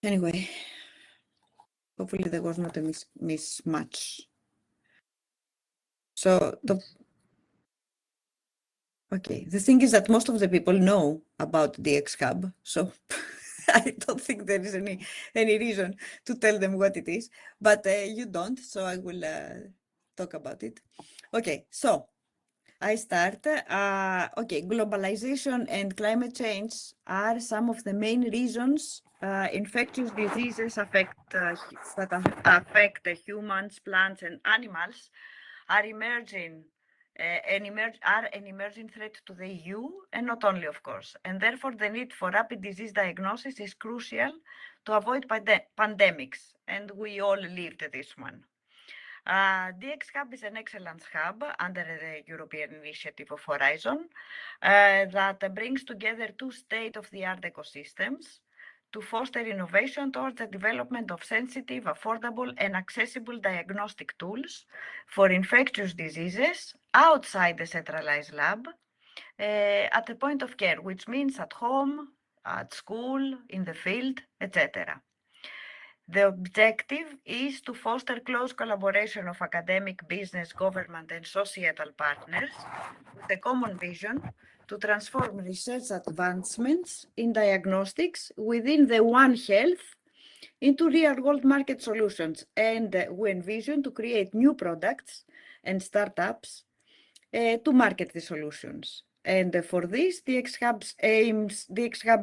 Anyway, hopefully there was not a mismatch. So okay, the thing is that most of the people know about DxHub, so I don't think there is any reason to tell them what it is, but you don't, so I will talk about it. Okay, so I start. Okay, globalization and climate change are some of the main reasons infectious diseases that affect humans, plants, and animals are an emerging threat to the EU, and not only, of course. And therefore, the need for rapid disease diagnosis is crucial to avoid pandemics, and we all lived this one. DxHub is an excellence hub under the European Initiative of Horizon that brings together two state-of-the-art ecosystems to foster innovation towards the development of sensitive, affordable, and accessible diagnostic tools for infectious diseases outside the centralized lab at the point of care, which means at home, at school, in the field, etc. The objective is to foster close collaboration of academic, business, government, and societal partners with a common vision to transform research advancements in diagnostics within the One Health into real-world market solutions. And we envision to create new products and startups to market the solutions. And for this, DxHub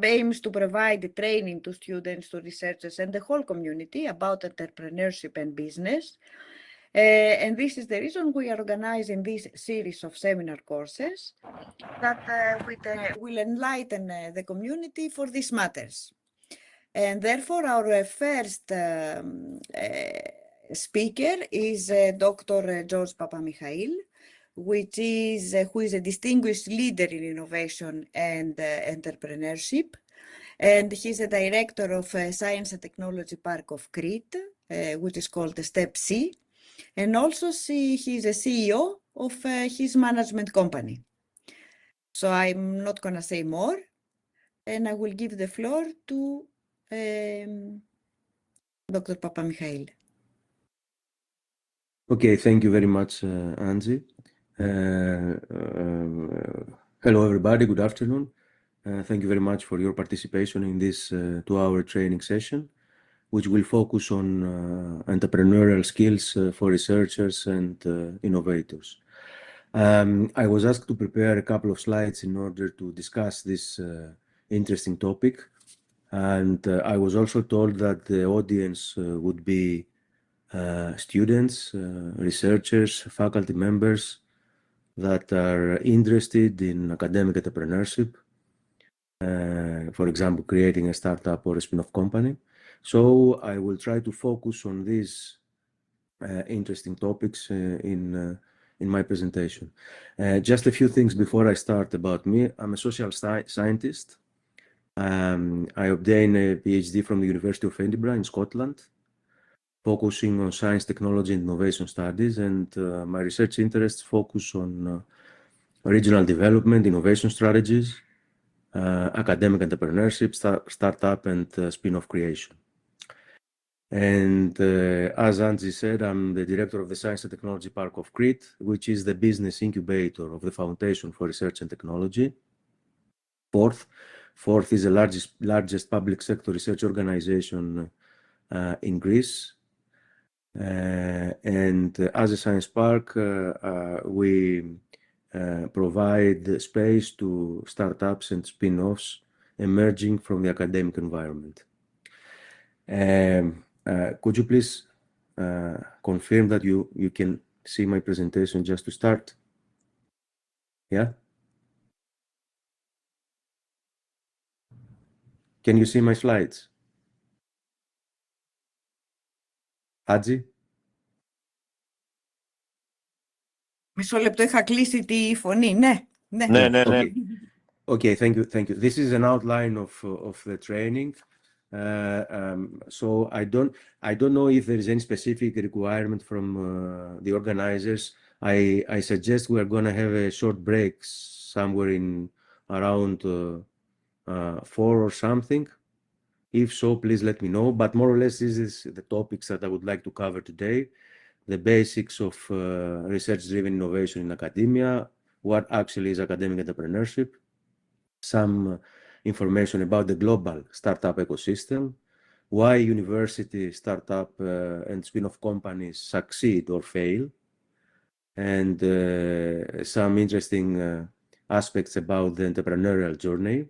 aims to provide training to students, to researchers, and the whole community about entrepreneurship and business. And this is the reason we are organizing this series of seminar courses that will enlighten the community for these matters. And therefore, our first speaker is Dr. George Papamichail, who is a distinguished leader in innovation and entrepreneurship. And he's a director of Science and Technology Park of Crete, which is called the Step C. And also he's a CEO of his management company. So I'm not going to say more, and I will give the floor to Dr. Papamichail. Okay, thank you very much, Angie. Hello, everybody. Good afternoon. Thank you very much for your participation in this 2-hour training session, which will focus on entrepreneurial skills for researchers and innovators. I was asked to prepare a couple of slides in order to discuss this interesting topic. And I was also told that the audience would be students, researchers, faculty members that are interested in academic entrepreneurship, for example, creating a startup or a spin-off company. So I will try to focus on these interesting topics in my presentation. Just a few things before I start about me. I'm a social scientist. I obtained a PhD from the University of Edinburgh in Scotland, focusing on science, technology, and innovation studies, and my research interests focus on regional development, innovation strategies, academic entrepreneurship, startup, and spin-off creation. And as Angie said, I'm the director of the Science and Technology Park of Crete, which is the business incubator of the Foundation for Research and Technology. Fourth is the largest public sector research organization in Greece. And as a science park, we provide space to startups and spin-offs emerging from the academic environment. Could you please confirm that you can see my presentation just to start? Yeah? Can you see my slides? Άτζη. Μισό λεπτό, είχα κλείσει τη φωνή. Ναι. Okay, thank you. This is an outline of the training. So I don't know if there is any specific requirement from the organizers. I suggest we are going to have a short break somewhere in around 4 or something. If so, please let me know. But more or less, this is the topics that I would like to cover today. The basics of research-driven innovation in academia, what actually is academic entrepreneurship, some information about the global startup ecosystem, why university, startup, and spin-off companies succeed or fail, and some interesting aspects about the entrepreneurial journey.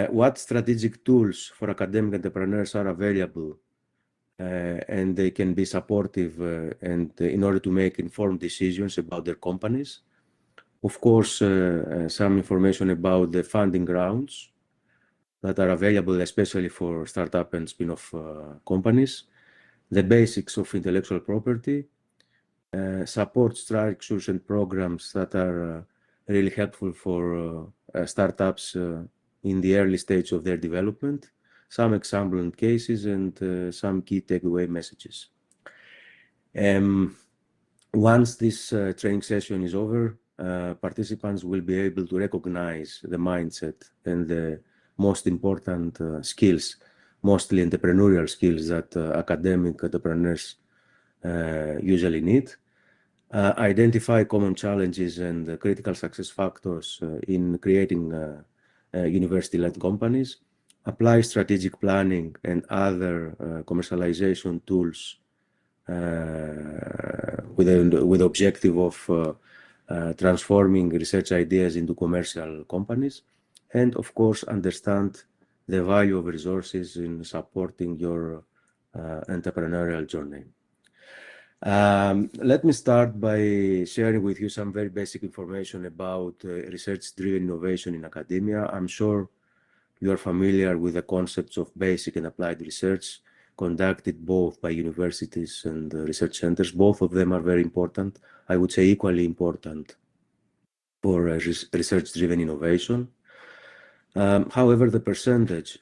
What strategic tools for academic entrepreneurs are available, and they can be supportive and in order to make informed decisions about their companies. Of course, some information about the funding rounds that are available, especially for startup and spin-off companies, the basics of intellectual property, support structures and programs that are really helpful for startups in the early stage of their development, some example and cases, and some key takeaway messages. Once this training session is over, participants will be able to recognize the mindset and the most important skills, mostly entrepreneurial skills that academic entrepreneurs usually need, identify common challenges and critical success factors in creating university-led companies, apply strategic planning and other commercialization tools with the objective of transforming research ideas into commercial companies, and of course understand the value of resources in supporting your entrepreneurial journey. Let me start by sharing with you some very basic information about research-driven innovation in academia. I'm sure you are familiar with the concepts of basic and applied research conducted both by universities and research centers. Both of them are very important, I would say equally important for research-driven innovation. However, the percentage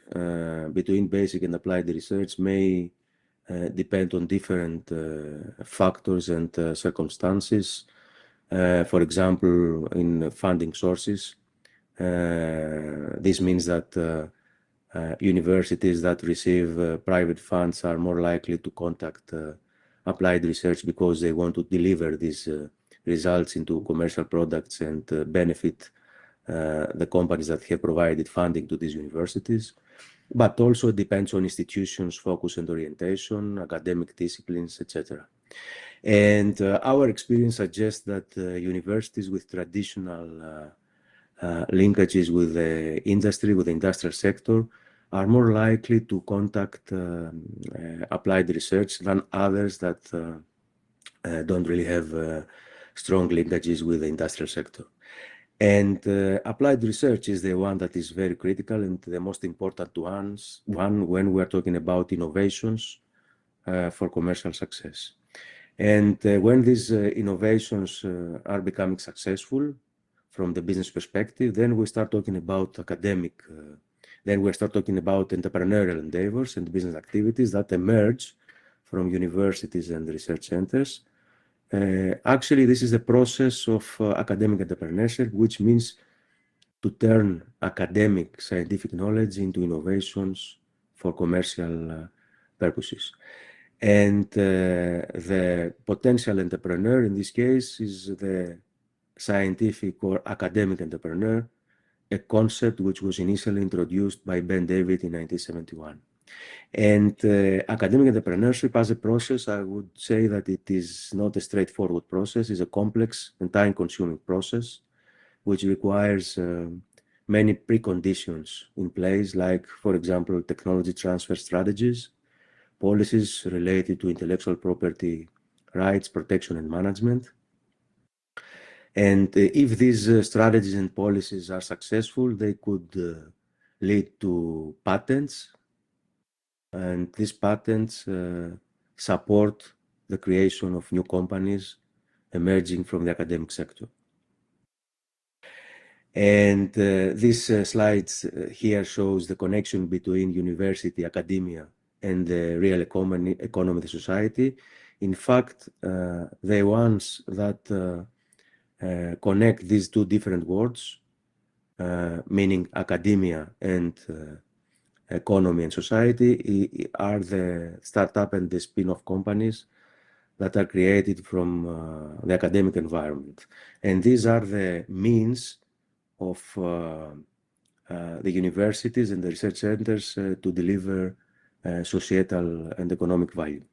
between basic and applied research may depend on different factors and circumstances. For example, in funding sources, this means that universities that receive private funds are more likely to contact applied research because they want to deliver these results into commercial products and benefit the companies that have provided funding to these universities. But also it depends on institutions' focus and orientation, academic disciplines, etc. And our experience suggests that universities with traditional linkages with the industry, with the industrial sector, are more likely to contact applied research than others that don't really have strong linkages with the industrial sector. And applied research is the one that is very critical and the most important one when we're talking about innovations for commercial success. And when these innovations are becoming successful from the business perspective, then we start talking about academic, then we start talking about entrepreneurial endeavors and business activities that emerge from universities and research centers. Actually, this is the process of academic entrepreneurship, which means to turn academic scientific knowledge into innovations for commercial purposes. And the potential entrepreneur in this case is the scientific or academic entrepreneur, a concept which was initially introduced by Ben David in 1971. And academic entrepreneurship as a process, I would say that it is not a straightforward process. It's a complex and time-consuming process, which requires many preconditions in place, like, for example, technology transfer strategies, policies related to intellectual property rights, protection, and management. And if these strategies and policies are successful, they could lead to patents, and these patents support the creation of new companies emerging from the academic sector. And this slide here shows the connection between university, academia, and the real economy, the society. In fact, the ones that connect these two different words, meaning academia and economy and society are the startup and the spin-off companies that are created from the academic environment. And these are the means of the universities and the research centers to deliver societal and economic value.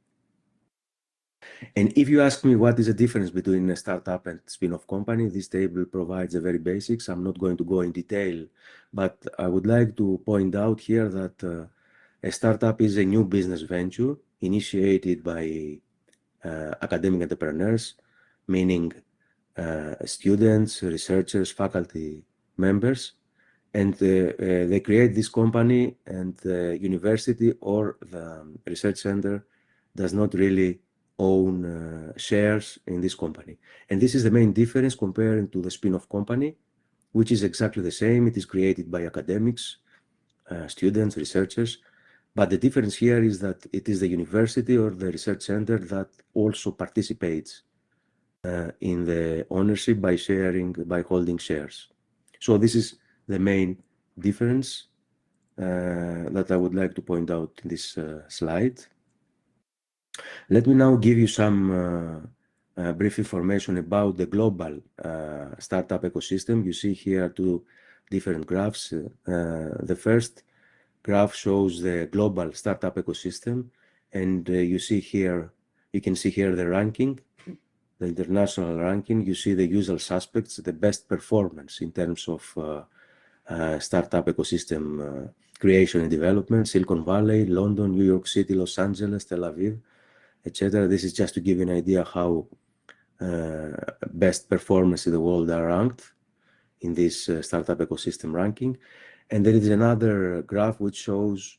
And if you ask me what is the difference between a startup and spin-off company, this table provides the very basics. I'm not going to go in detail, but I would like to point out here that a startup is a new business venture initiated by academic entrepreneurs, meaning students, researchers, faculty members, and they create this company, and the university or the research center does not really own shares in this company. And this is the main difference comparing to the spin-off company, which is exactly the same. It is created by academics, students, researchers, but the difference here is that it is the university or the research center that also participates in the ownership by holding shares. So this is the main difference that I would like to point out in this slide. Let me now give you some brief information about the global startup ecosystem. You see here two different graphs. The first graph shows the global startup ecosystem, and you can see here the ranking, the international ranking. You see the usual suspects, the best performance in terms of startup ecosystem creation and development: Silicon Valley, London, New York City, Los Angeles, Tel Aviv, etc. This is just to give you an idea how best performers in the world are ranked in this startup ecosystem ranking. And there is another graph which shows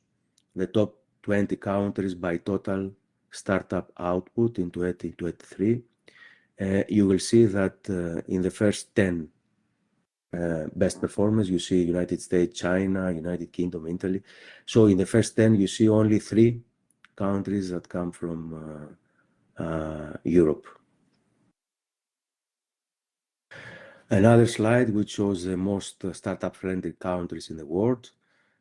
the top 20 countries by total startup output in 2023. You will see that in the first 10 best performers, you see United States, China, United Kingdom, Italy. So in the first 10, you see only 3 countries that come from Europe. Another slide which shows the most startup-friendly countries in the world.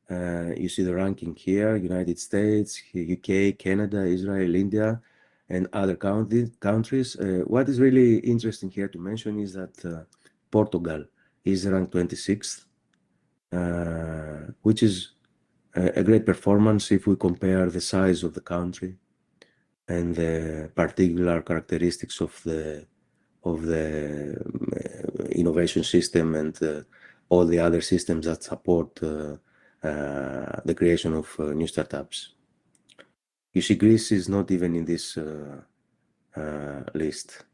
You see the ranking here: United States, UK, Canada, Israel, India, and other countries. What is really interesting here to mention is that Portugal is ranked 26th, which is a great performance if we compare the size of the country and the particular characteristics of the innovation system and all the other systems that support the creation of new startups. You see, Greece is not even in this list.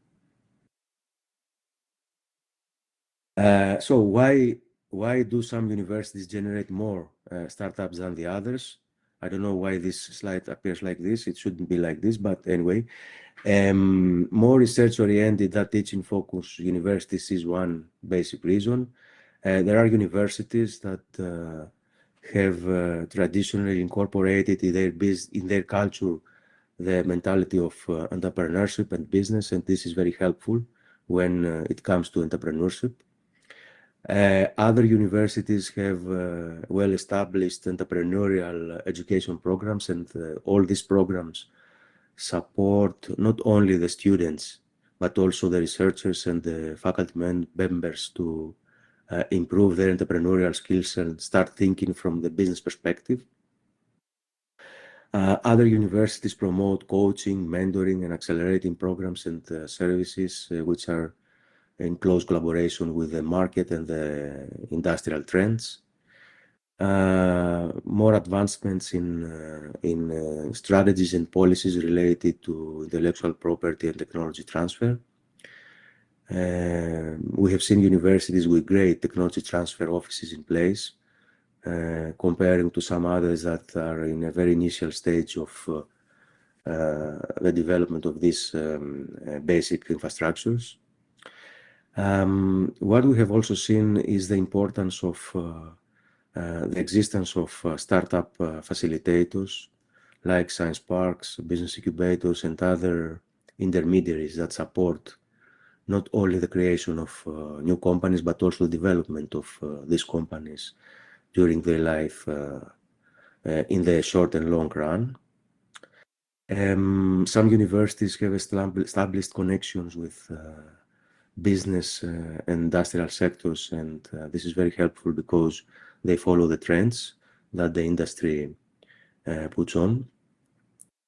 So why do some universities generate more startups than the others? I don't know why this slide appears like this. It shouldn't be like this, but anyway. More research-oriented than teaching-focused universities is one basic reason. There are universities that have traditionally incorporated in their culture the mentality of entrepreneurship and business, and this is very helpful when it comes to entrepreneurship. Other universities have well-established entrepreneurial education programs, and all these programs support not only the students, but also the researchers and the faculty members to improve their entrepreneurial skills and start thinking from the business perspective. Other universities promote coaching, mentoring, and accelerating programs and services which are in close collaboration with the market and the industrial trends. More advancements in strategies and policies related to intellectual property and technology transfer. We have seen universities with great technology transfer offices in place, comparing to some others that are in a very initial stage of the development of these basic infrastructures. What we have also seen is the importance of the existence of startup facilitators like science parks, business incubators, and other intermediaries that support not only the creation of new companies, but also the development of these companies during their life in the short and long run. Some universities have established connections with business and industrial sectors, and this is very helpful because they follow the trends that the industry puts on.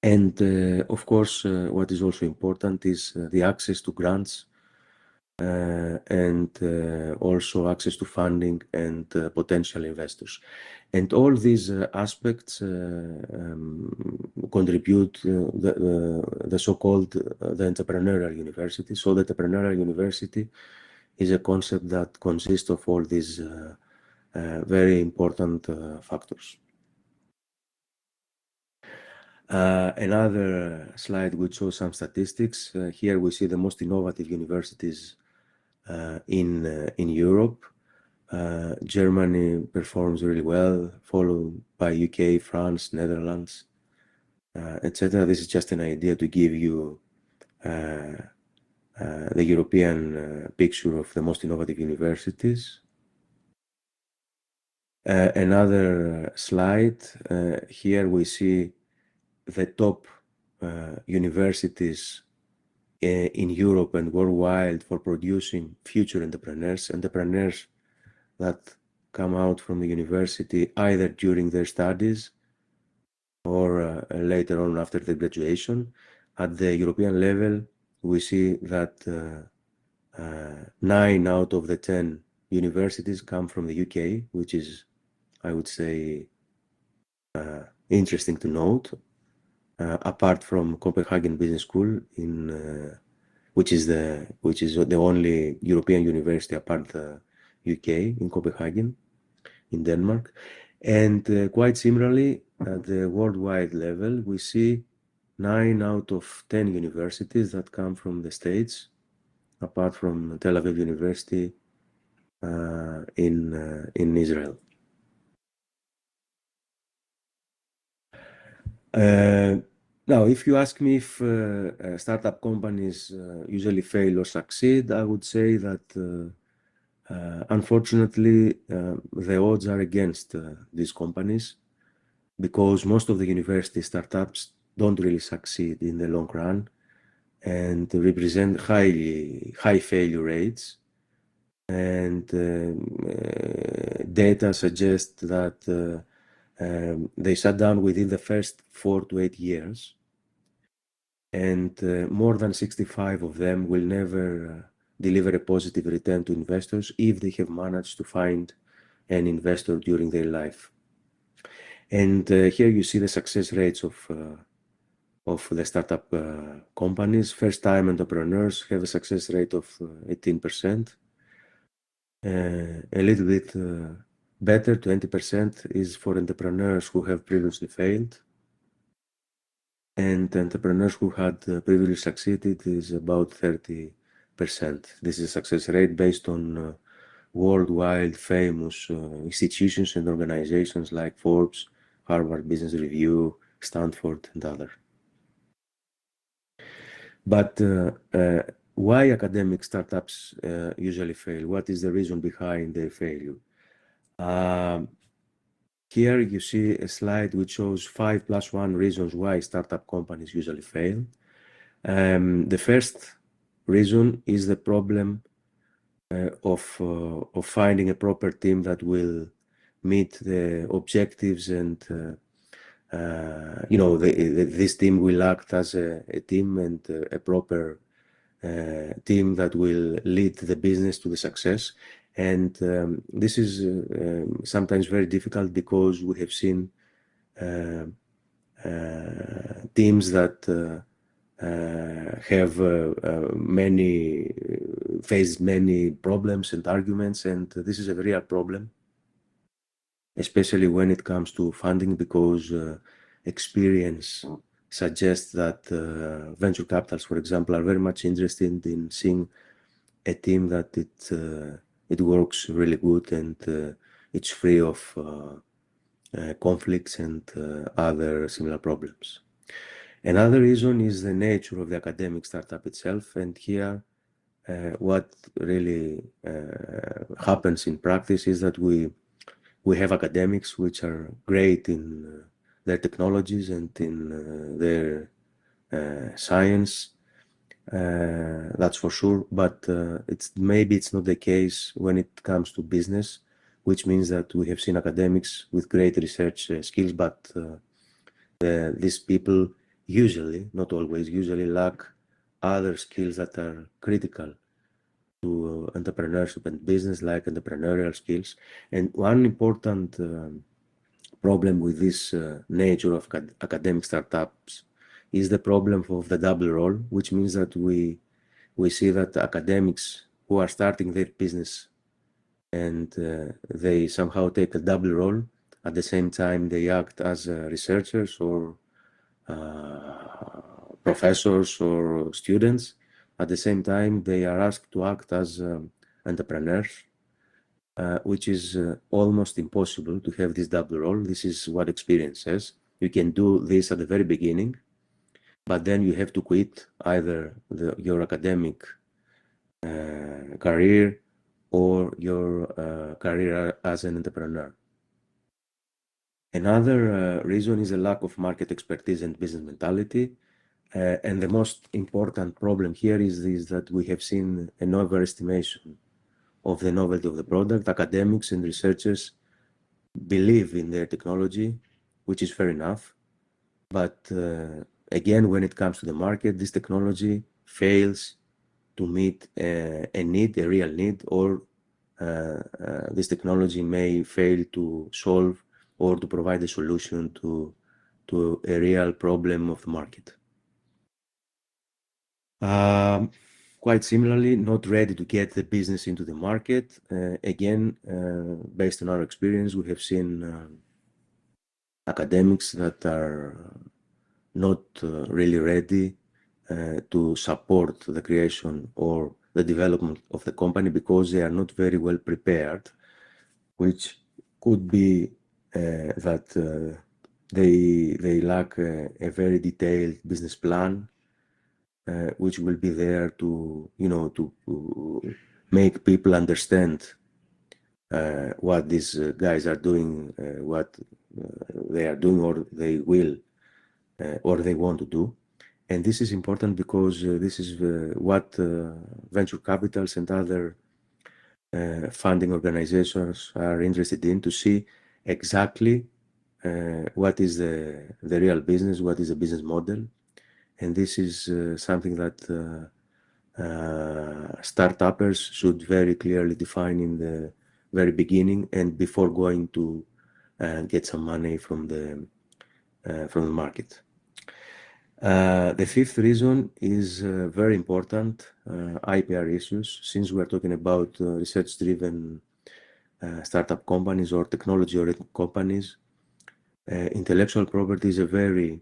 And of course, what is also important is the access to grants and also access to funding and potential investors. And all these aspects contribute the so-called the entrepreneurial university. So the entrepreneurial university is a concept that consists of all these very important factors. Another slide which shows some statistics. Here we see the most innovative universities in Europe. Germany performs really well, followed by UK, France, Netherlands, etc. This is just an idea to give you the European picture of the most innovative universities. Another slide. Here we see the top universities in Europe and worldwide for producing future entrepreneurs that come out from the university either during their studies or later on after their graduation. At the European level, we see that 9 out of the 10 universities come from the UK, which is, I would say, interesting to note. Apart from Copenhagen Business School, which is the only European university apart the UK in Copenhagen, in Denmark. And quite similarly, at the worldwide level, we see 9 out of 10 universities that come from the States, apart from Tel Aviv University in Israel. Now, if you ask me if startup companies usually fail or succeed, I would say that unfortunately the odds are against these companies, because most of the university startups don't really succeed in the long run and represent high failure rates. And data suggests that they shut down within the first 4 to 8 years. And more than 65 of them will never deliver a positive return to investors if they have managed to find an investor during their life. And here you see the success rates of the startup companies. First-time entrepreneurs have a success rate of 18%. A little bit better, 20%, is for entrepreneurs who have previously failed. And entrepreneurs who had previously succeeded is about 30%. This is a success rate based on worldwide famous institutions and organizations like Forbes, Harvard Business Review, Stanford, and others. But why academic startups usually fail? What is the reason behind their failure? Here you see a slide which shows 5+1 reasons why startup companies usually fail. The first reason is the problem of finding a proper team that will meet the objectives, and this team will act as a team and a proper team that will lead the business to the success. And this is sometimes very difficult because we have seen teams that have faced many problems and arguments, and this is a real problem, especially when it comes to funding, because experience suggests that venture capitals, for example, are very much interested in seeing a team that it works really good and it's free of conflicts and other similar problems. Another reason is the nature of the academic startup itself, and here what really happens in practice is that we We have academics which are great in their technologies and in their science, that's for sure, but maybe it's not the case when it comes to business, which means that we have seen academics with great research skills, but these people usually, not always, usually lack other skills that are critical to entrepreneurship and business, like entrepreneurial skills. And one important problem with this nature of academic startups is the problem of the double role, which means that we see that academics who are starting their business and they somehow take a double role. At the same time, they act as researchers or professors or students. At the same time, they are asked to act as entrepreneurs, which is almost impossible to have this double role. This is what experience says. You can do this at the very beginning, but then you have to quit either your academic career or your career as an entrepreneur. Another reason is a lack of market expertise and business mentality. And the most important problem here is that we have seen an overestimation of the novelty of the product. Academics and researchers believe in their technology, which is fair enough. But again, when it comes to the market, this technology fails to meet a need, a real need, or this technology may fail to solve or to provide a solution to a real problem of the market. Quite similarly, not ready to get the business into the market. Again, based on our experience, we have seen academics that are not really ready to support the creation or the development of the company because they are not very well prepared, which could be that they lack a very detailed business plan, which will be there to make people understand what these guys are doing, what they are doing, or they will, or they want to do. And this is important because this is what venture capitals and other funding organizations are interested in, to see exactly what is the real business, what is the business model. And this is something that startuppers should very clearly define in the very beginning and before going to get some money from the market. The fifth reason is very important, IPR issues. Since we're talking about research-driven startup companies or technology-oriented companies, intellectual property is a very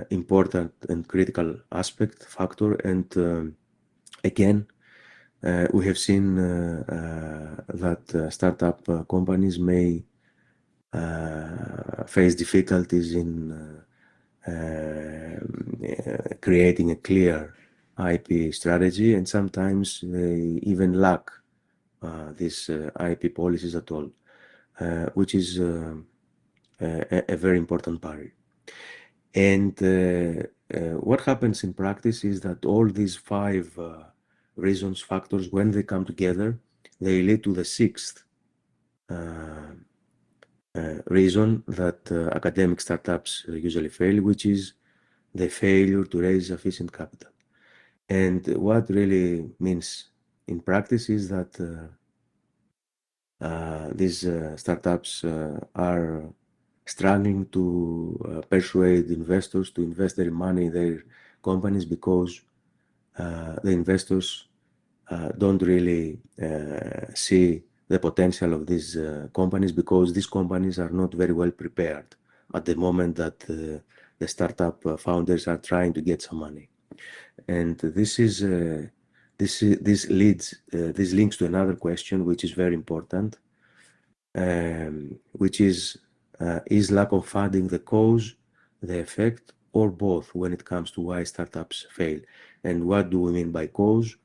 important and critical factor. And again, we have seen that startup companies may face difficulties in creating a clear IP strategy, and sometimes they even lack these IP policies at all, which is a very important barrier. And what happens in practice is that all these five factors, when they come together, they lead to the sixth reason that academic startups usually fail, which is the failure to raise sufficient capital. And what really means in practice is that these startups are struggling to persuade investors to invest their money in their companies because the investors don't really see the potential of these companies, because these companies are not very well prepared at the moment that the startup founders are trying to get some money. And this links to another question, which is very important, which is lack of funding the cause, the effect, or both when it comes to why startups fail? And what do we mean by cause?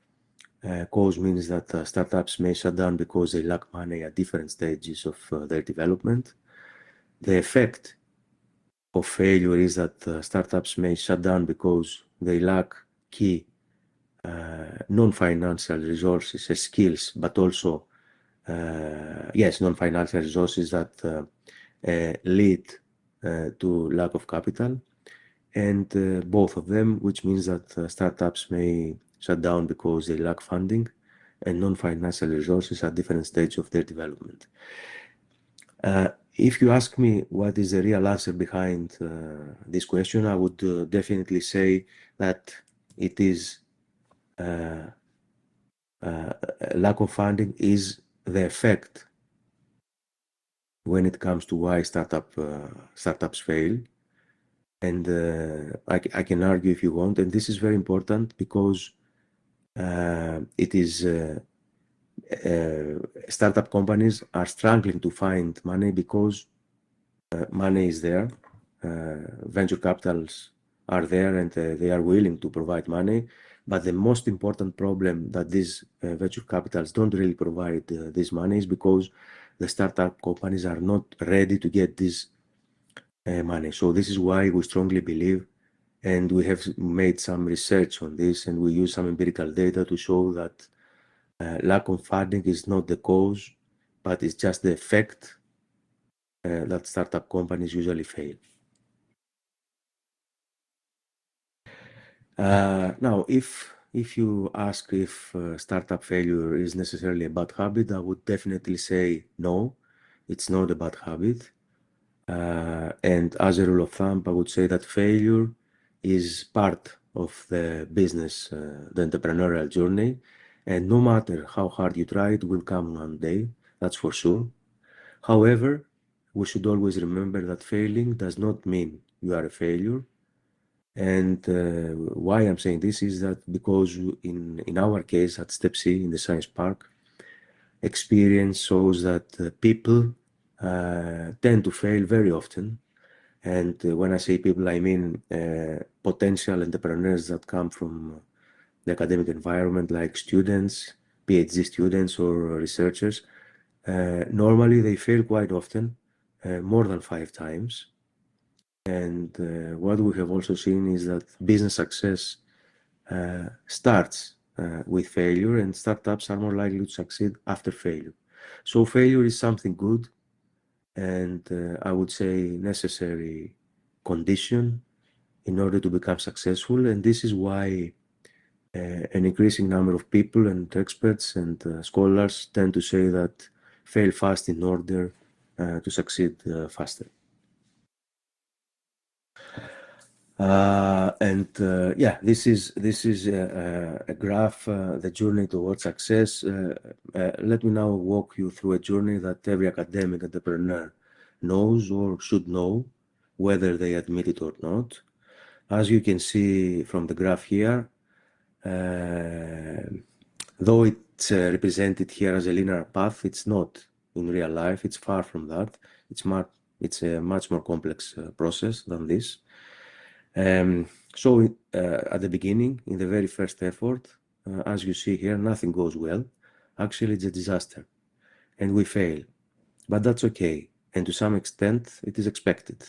Cause means that startups may shut down because they lack money at different stages of their development. The effect of failure is that startups may shut down because they lack key non-financial resources and skills, but also, yes, non-financial resources that lead to lack of capital. And both of them, which means that startups may shut down because they lack funding and non-financial resources at different stages of their development. If you ask me what is the real answer behind this question, I would definitely say that it is lack of funding is the effect when it comes to why startups fail. And I can argue if you want, and this is very important because it is startup companies are struggling to find money because money is there. Venture capitals are there and they are willing to provide money. But the most important problem that these venture capitals don't really provide this money is because the startup companies are not ready to get this money. So this is why we strongly believe, and we have made some research on this, and we use some empirical data to show that lack of funding is not the cause, but it's just the effect that startup companies usually fail. Now, if you ask if startup failure is necessarily a bad habit, I would definitely say no, it's not a bad habit. And as a rule of thumb, I would say that failure is part of the business, the entrepreneurial journey. And no matter how hard you try, it will come one day, that's for sure. However, we should always remember that failing does not mean you are a failure. And why I'm saying this is that because in our case at Step C in the Science Park, experience shows that people tend to fail very often. And when I say people, I mean potential entrepreneurs that come from the academic environment, like students, PhD students, or researchers. Normally, they fail quite often, more than 5 times. And what we have also seen is that business success starts with failure, and startups are more likely to succeed after failure. So failure is something good, and I would say necessary condition in order to become successful. And this is why an increasing number of people and experts and scholars tend to say that fail fast in order to succeed faster. Yeah, this is a graph, the journey towards success. Let me now walk you through a journey that every academic entrepreneur knows or should know, whether they admit it or not. As you can see from the graph here, though it's represented here as a linear path, it's not in real life. It's far from that. It's a much more complex process than this. So at the beginning, in the very first effort, as you see here, nothing goes well. Actually, it's a disaster, and we fail. But that's okay, and to some extent, it is expected.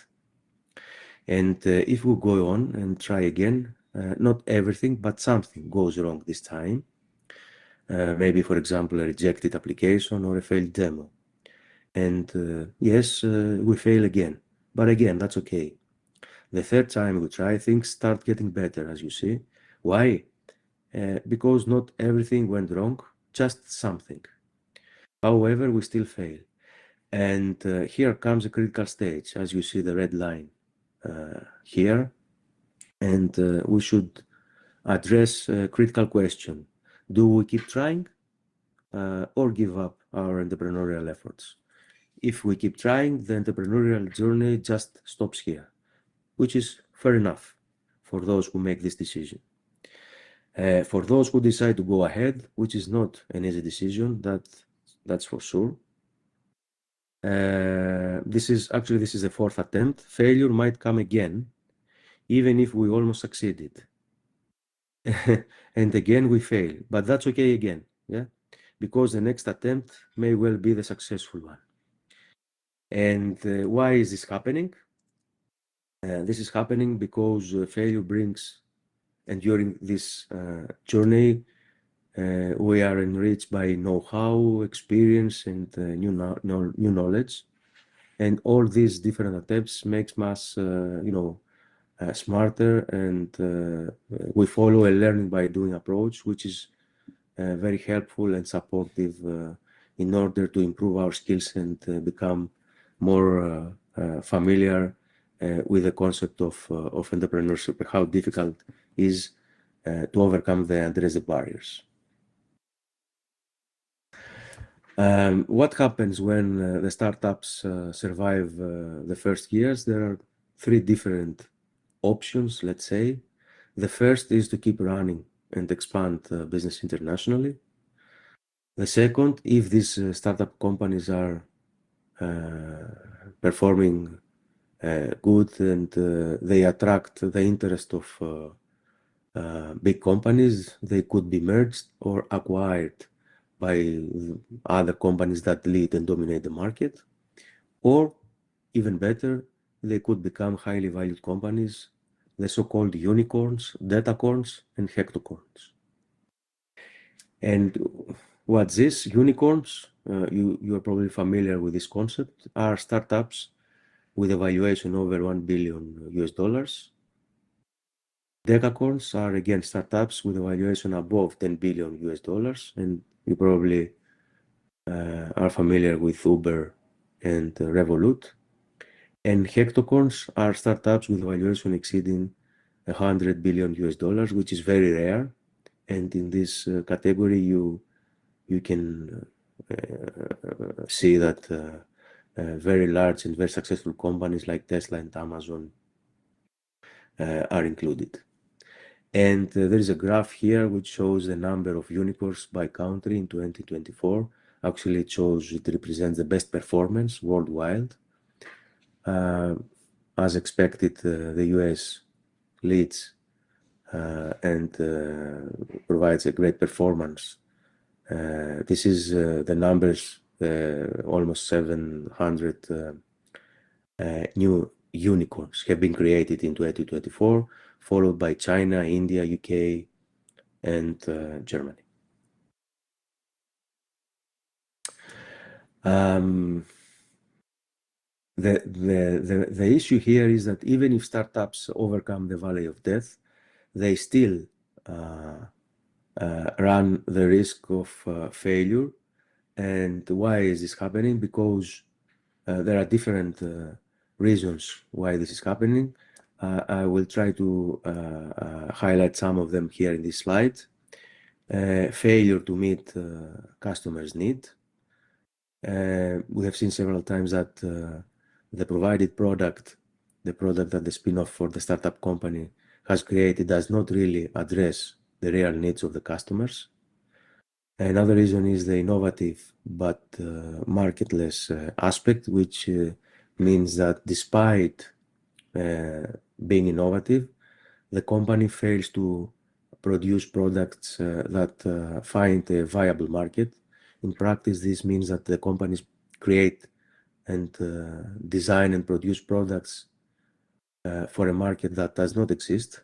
And if we go on and try again, not everything, but something goes wrong this time. Maybe, for example, a rejected application or a failed demo. And yes, we fail again. But again, that's okay. The third time we try, things start getting better, as you see. Why? Because not everything went wrong, just something. However, we still fail. And here comes a critical stage, as you see the red line here. And we should address a critical question. Do we keep trying or give up our entrepreneurial efforts? If we keep trying, the entrepreneurial journey just stops here, which is fair enough for those who make this decision. For those who decide to go ahead, which is not an easy decision, that's for sure. This is the fourth attempt. Failure might come again, even if we almost succeeded. And again we fail, but that's okay again, yeah, because the next attempt may well be the successful one. And why is this happening? This is happening because failure brings, and during this journey, we are enriched by know-how, experience, and new knowledge. And all these different attempts makes us, smarter, and we follow a learning by doing approach, which is very helpful and supportive in order to improve our skills and become more familiar with the concept of entrepreneurship, how difficult it is to overcome the address the barriers. What happens when the startups survive the first years? There are three different options, let's say. The first is to keep running and expand business internationally. The second, if these startup companies are performing good and they attract the interest of big companies, they could be merged or acquired by other companies that lead and dominate the market. Or even better, they could become highly valued companies, the so-called unicorns, datacorns, and hectocorns. And what's this? Unicorns, you are probably familiar with this concept, are startups with a valuation over $1 billion US. Decacorns are again startups with a valuation above $10 billion US, and you probably are familiar with Uber and Revolut. And hectocorns are startups with valuation exceeding $100 billion US, which is very rare. And in this category, you can see that very large and very successful companies like Tesla and Amazon are included. And there is a graph here which shows the number of unicorns by country in 2024. Actually, it represents the best performance worldwide. As expected, the US leads and provides a great performance. This is the numbers, almost 700 new unicorns have been created in 2024, followed by China, India, UK, and Germany. The issue here is that even if startups overcome the valley of death, they still run the risk of failure. And why is this happening? Because there are different reasons why this is happening. I will try to highlight some of them here in this slide. Failure to meet customers' need. We have seen several times that the provided product, the product that the spin-off for the startup company has created, does not really address the real needs of the customers. Another reason is the innovative but marketless aspect, which means that despite being innovative, the company fails to produce products that find a viable market. In practice, this means that the companies create and design and produce products for a market that does not exist.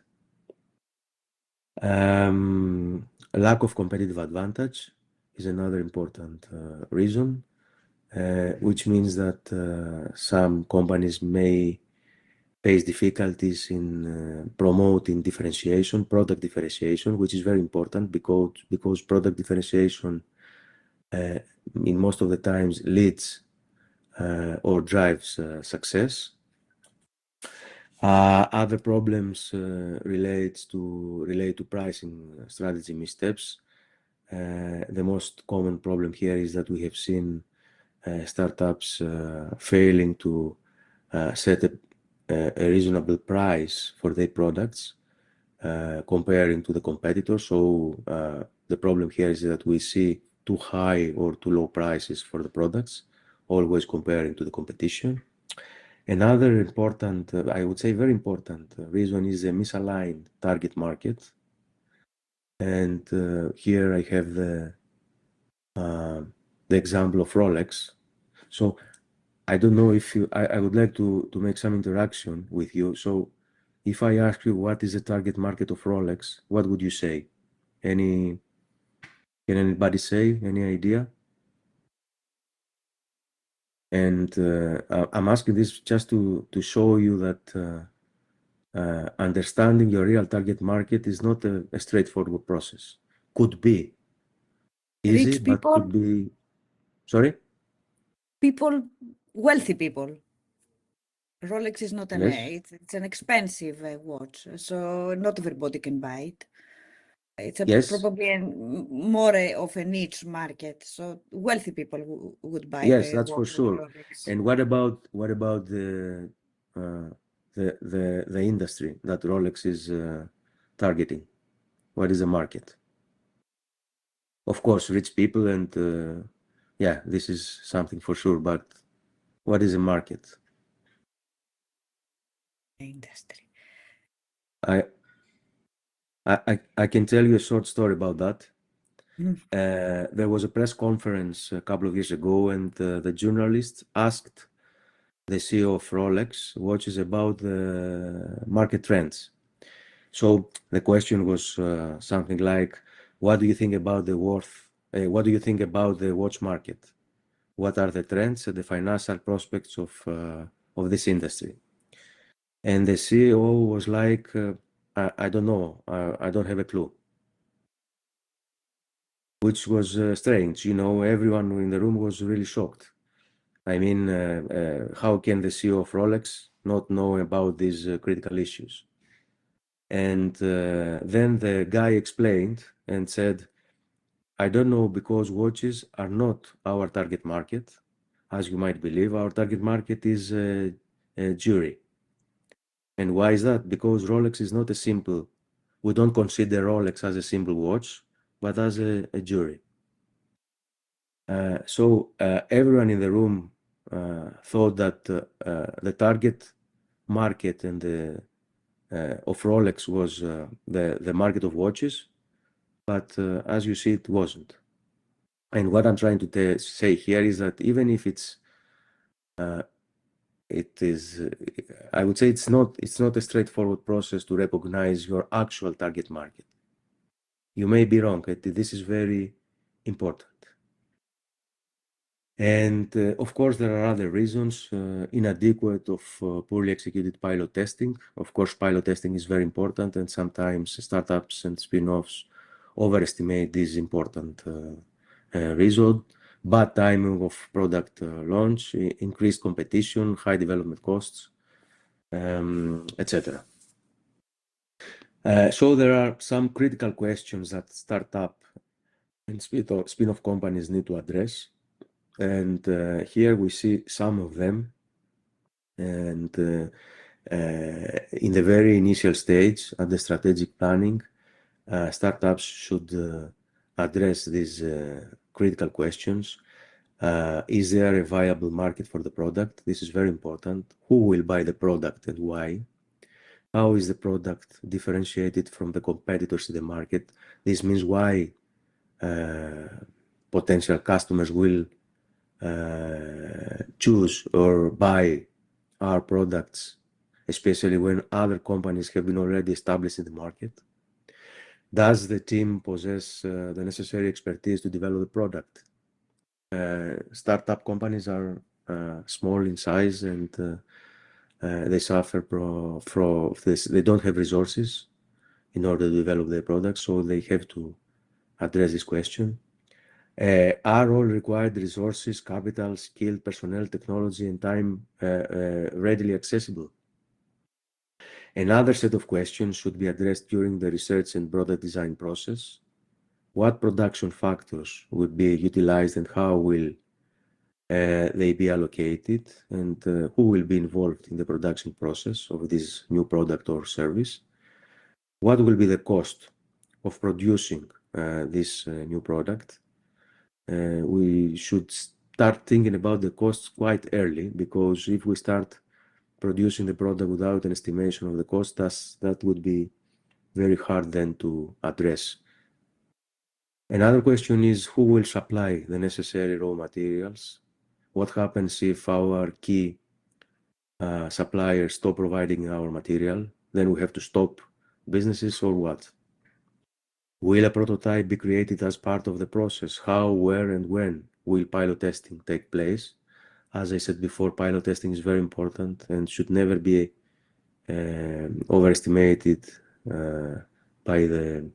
Lack of competitive advantage is another important reason, which means that some companies may face difficulties in promoting differentiation, product differentiation, which is very important because product differentiation in most of the times leads or drives success. Other problems relate to pricing strategy missteps. The most common problem here is that we have seen startups failing to set a reasonable price for their products comparing to the competitors. So the problem here is that we see too high or too low prices for the products, always comparing to the competition. Another important, I would say very important reason is a misaligned target market. And here I have the example of Rolex. So I don't know if I would like to make some interaction with you. So if I ask you what is the target market of Rolex, what would you say? Can anybody say? Any idea? And I'm asking this just to show you that understanding your real target market is not a straightforward process. Could be easy, Rich but people, could be, sorry? wealthy people. Rolex is not Yes, it's an expensive watch, so not everybody can buy it. It's yes, probably more of a niche market, so wealthy people would buy yes, the that's for watch with sure. Rolex. And what about uh, the industry that Rolex is targeting? What is the market? Of course, rich people and yeah, this is something for sure. But what is the market? Industry. I can tell you a short story about that. Mm. There was a press conference a couple of years ago, and the journalist asked the CEO of Rolex watches about the market trends. So the question was something like, "What do you think about the what do you think about the watch market? What are the trends and the financial prospects of this industry?" And the CEO was like, "I don't know. I don't have a clue." Which was strange. You know, everyone in the room was really shocked. I mean, how can the CEO of Rolex not know about these critical issues? And then the guy explained and said, I don't know, because watches are not our target market. As you might believe, our target market is jewelry. And why is that? Because Rolex is not a simple, we don't consider Rolex as a simple watch, but as a jewelry. So everyone in the room thought that the target market and of Rolex was the market of watches, but as you see, it wasn't. And what I'm trying to say here is that even if it is, I would say it's not a straightforward process to recognize your actual target market. You may be wrong. This is very important. And of course, there are other reasons, inadequate of poorly executed pilot testing. Of course, pilot testing is very important, and sometimes startups and spin-offs overestimate this important result. Bad timing of product launch, increased competition, high development costs, etc. So there are some critical questions that startup and spin-off companies need to address. And here we see some of them. And in the very initial stage, at the strategic planning, startups should address these critical questions. Is there a viable market for the product? This is very important. Who will buy the product and why? How is the product differentiated from the competitors in the market? This means why potential customers will choose or buy our products, especially when other companies have been already established in the market. Does the team possess the necessary expertise to develop the product? Startup companies are small in size, and they suffer from this. They don't have resources in order to develop their products, so they have to address this question. Are all required resources, capital, skilled personnel, technology, and time readily accessible? Another set of questions should be addressed during the research and product design process. What production factors would be utilized and how will they be allocated, and who will be involved in the production process of this new product or service? What will be the cost of producing this new product? We should start thinking about the costs quite early, because if we start producing the product without an estimation of the cost, that would be very hard then to address Another question is, who will supply the necessary raw materials? What happens if our key suppliers stop providing our material? Then we have to stop businesses or what? Will a prototype be created as part of the process? How, where, and when will pilot testing take place? As I said before, pilot testing is very important and should never be overestimated by the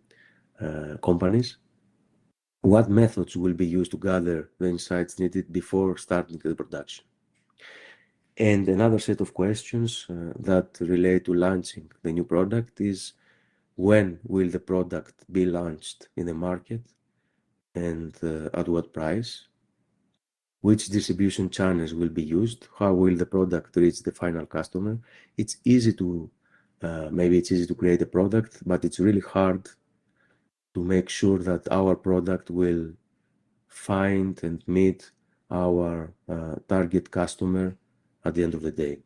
companies. What methods will be used to gather the insights needed before starting the production? And another set of questions that relate to launching the new product is, when will the product be launched in the market and at what price? Which distribution channels will be used? How will the product reach the final customer? It's easy to, maybe it's easy to create a product, but it's really hard to make sure that our product will find and meet our target customer at the end of the day.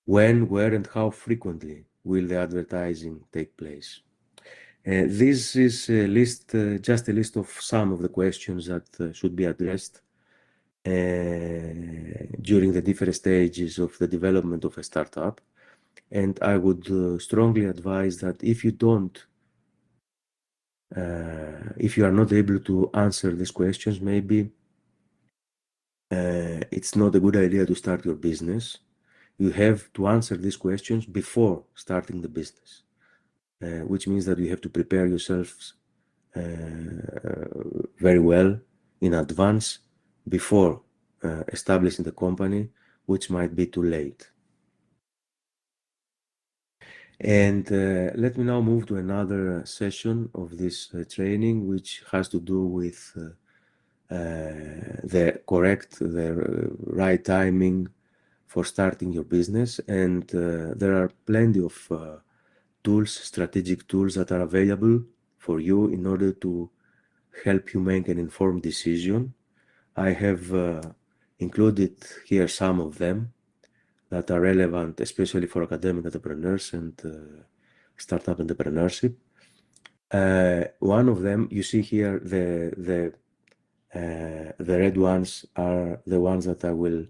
When, where, and how frequently will the advertising take place? This is a list, just a list of some of the questions that should be addressed during the different stages of the development of a startup. And I would strongly advise that if you are not able to answer these questions, maybe it's not a good idea to start your business. You have to answer these questions before starting the business, which means that you have to prepare yourselves very well in advance before establishing the company, which might be too late. And let me now move to another session of this training, which has to do with the right timing for starting your business. And there are plenty of tools, strategic tools that are available for you in order to help you make an informed decision. I have included here some of them that are relevant, especially for academic entrepreneurs and startup entrepreneurship. One of them, you see here, the red ones are the ones that I will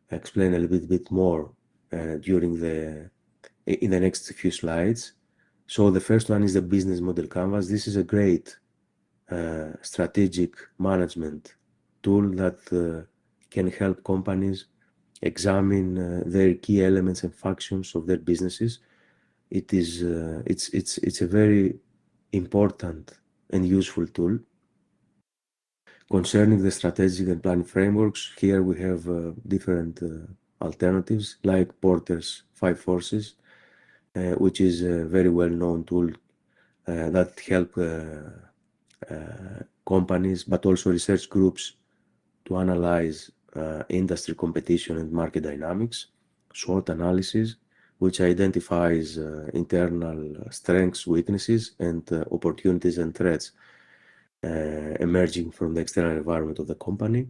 explain a little bit more in the next few slides. So the first one is the business model canvas. This is a great strategic management tool that can help companies examine their key elements and functions of their businesses. It's a very important and useful tool. Concerning the strategic and planning frameworks, here we have different alternatives like Porter's 5 Forces, which is a very well-known tool that help companies, but also research groups, to analyze industry competition and market dynamics. SWOT analysis, which identifies internal strengths, weaknesses, and opportunities and threats emerging from the external environment of the company.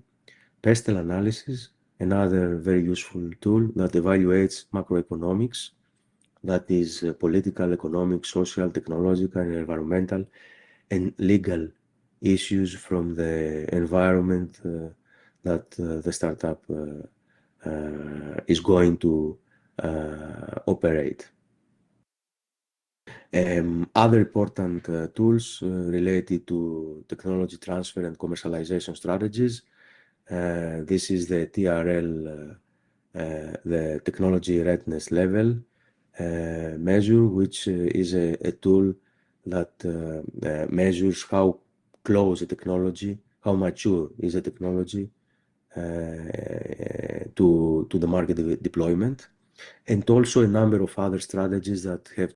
Pestle analysis, another very useful tool that evaluates macroeconomics, that is political, economic, social, technological, and environmental, and legal issues from the environment that the startup is going to operate. Other important tools related to technology transfer and commercialization strategies. This is the TRL, the technology readiness level measure, which is a tool that measures how close a technology, how mature is a technology to the market deployment, and also a number of other strategies that have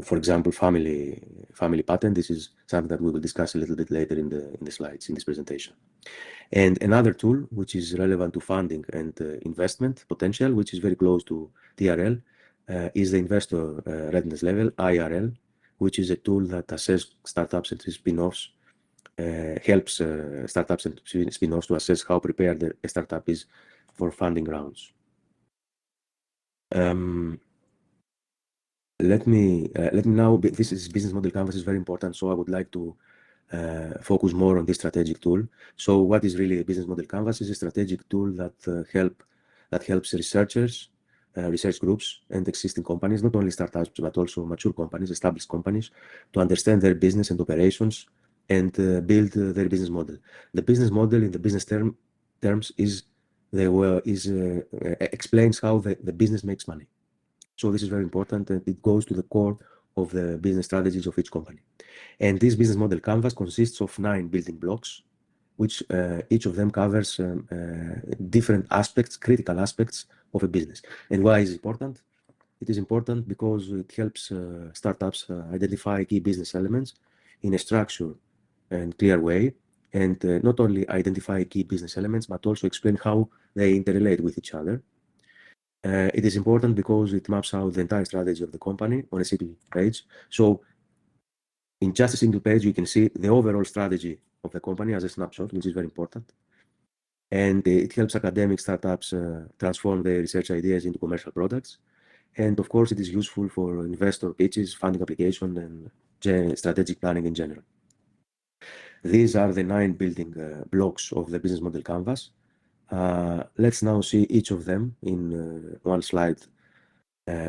for example, family patent. This is something that we will discuss a little bit later in the slides in this presentation. And another tool which is relevant to funding and investment potential, which is very close to TRL, is the investor readiness level, IRL, which is a tool that assesses startups and spin-offs, helps startups and spin-offs to assess how prepared a startup is for funding rounds. Let me now, this is business model canvas is very important, so I would like to focus more on this strategic tool. So what is really a business model canvas? Is a strategic tool that helps researchers, research groups, and existing companies, not only startups but also mature companies, established companies, to understand their business and operations and build their business model. The business model in the business terms explains how the business makes money. So this is very important, and it goes to the core of the business strategies of each company. And this business model canvas consists of 9 building blocks, which each of them covers different aspects, critical aspects of a business. And why is it important? It is important because it helps startups identify key business elements in a structured and clear way, and not only identify key business elements, but also explain how they interrelate with each other. It is important because it maps out the entire strategy of the company on a single page. So in just a single page, you can see the overall strategy of the company as a snapshot, which is very important. And it helps academic startups transform their research ideas into commercial products. And of course, it is useful for investor pitches, funding application, and strategic planning in general. These are the 9 building blocks of the business model canvas. Let's now see each of them in one slide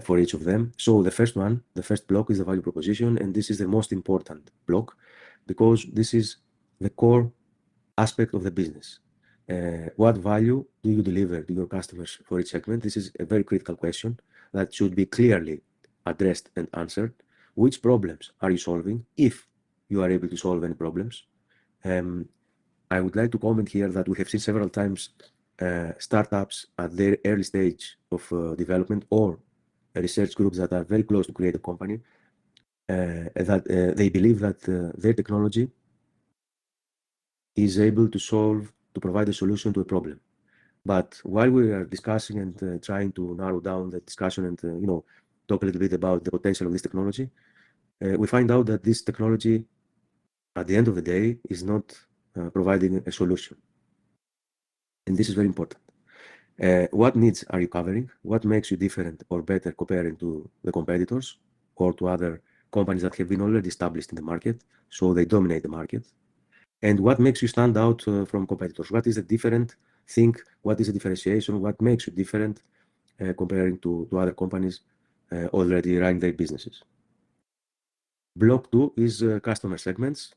for each of them. So the first one, the first block is the value proposition, and this is the most important block because this is the core aspect of the business. What value do you deliver to your customers for each segment? This is a very critical question that should be clearly addressed and answered. Which problems are you solving, if you are able to solve any problems? I would like to comment here that we have seen several times startups at their early stage of development or research groups that are very close to create a company, that they believe that their technology is able to provide a solution to a problem. But while we are discussing and trying to narrow down the discussion and talk a little bit about the potential of this technology, we find out that this technology, at the end of the day, is not providing a solution. And this is very important. What needs are you covering? What makes you different or better comparing to the competitors or to other companies that have been already established in the market, so they dominate the market? And what makes you stand out from competitors? What is the different thing? What is the differentiation? What makes you different comparing to other companies already running their businesses? Block 2 is customer segments.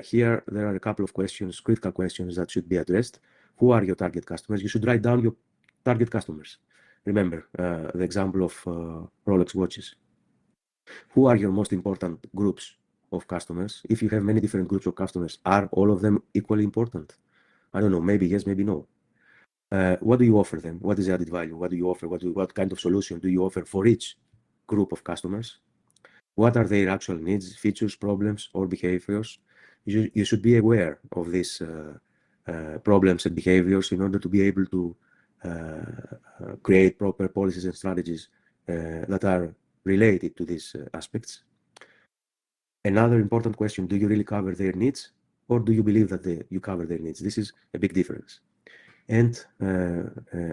Here, there are a couple of questions, critical questions that should be addressed. Who are your target customers? You should write down your target customers. Remember the example of Rolex watches. Who are your most important groups of customers? If you have many different groups of customers, are all of them equally important? I don't know, maybe yes, maybe no. What do you offer them? What is the added value? What do you offer? What kind of solution do you offer for each group of customers? What are their actual needs, features, problems, or behaviors? You should be aware of these problems and behaviors in order to be able to create proper policies and strategies that are related to these aspects. Another important question, do you really cover their needs, or do you believe that you cover their needs? This is a big difference. And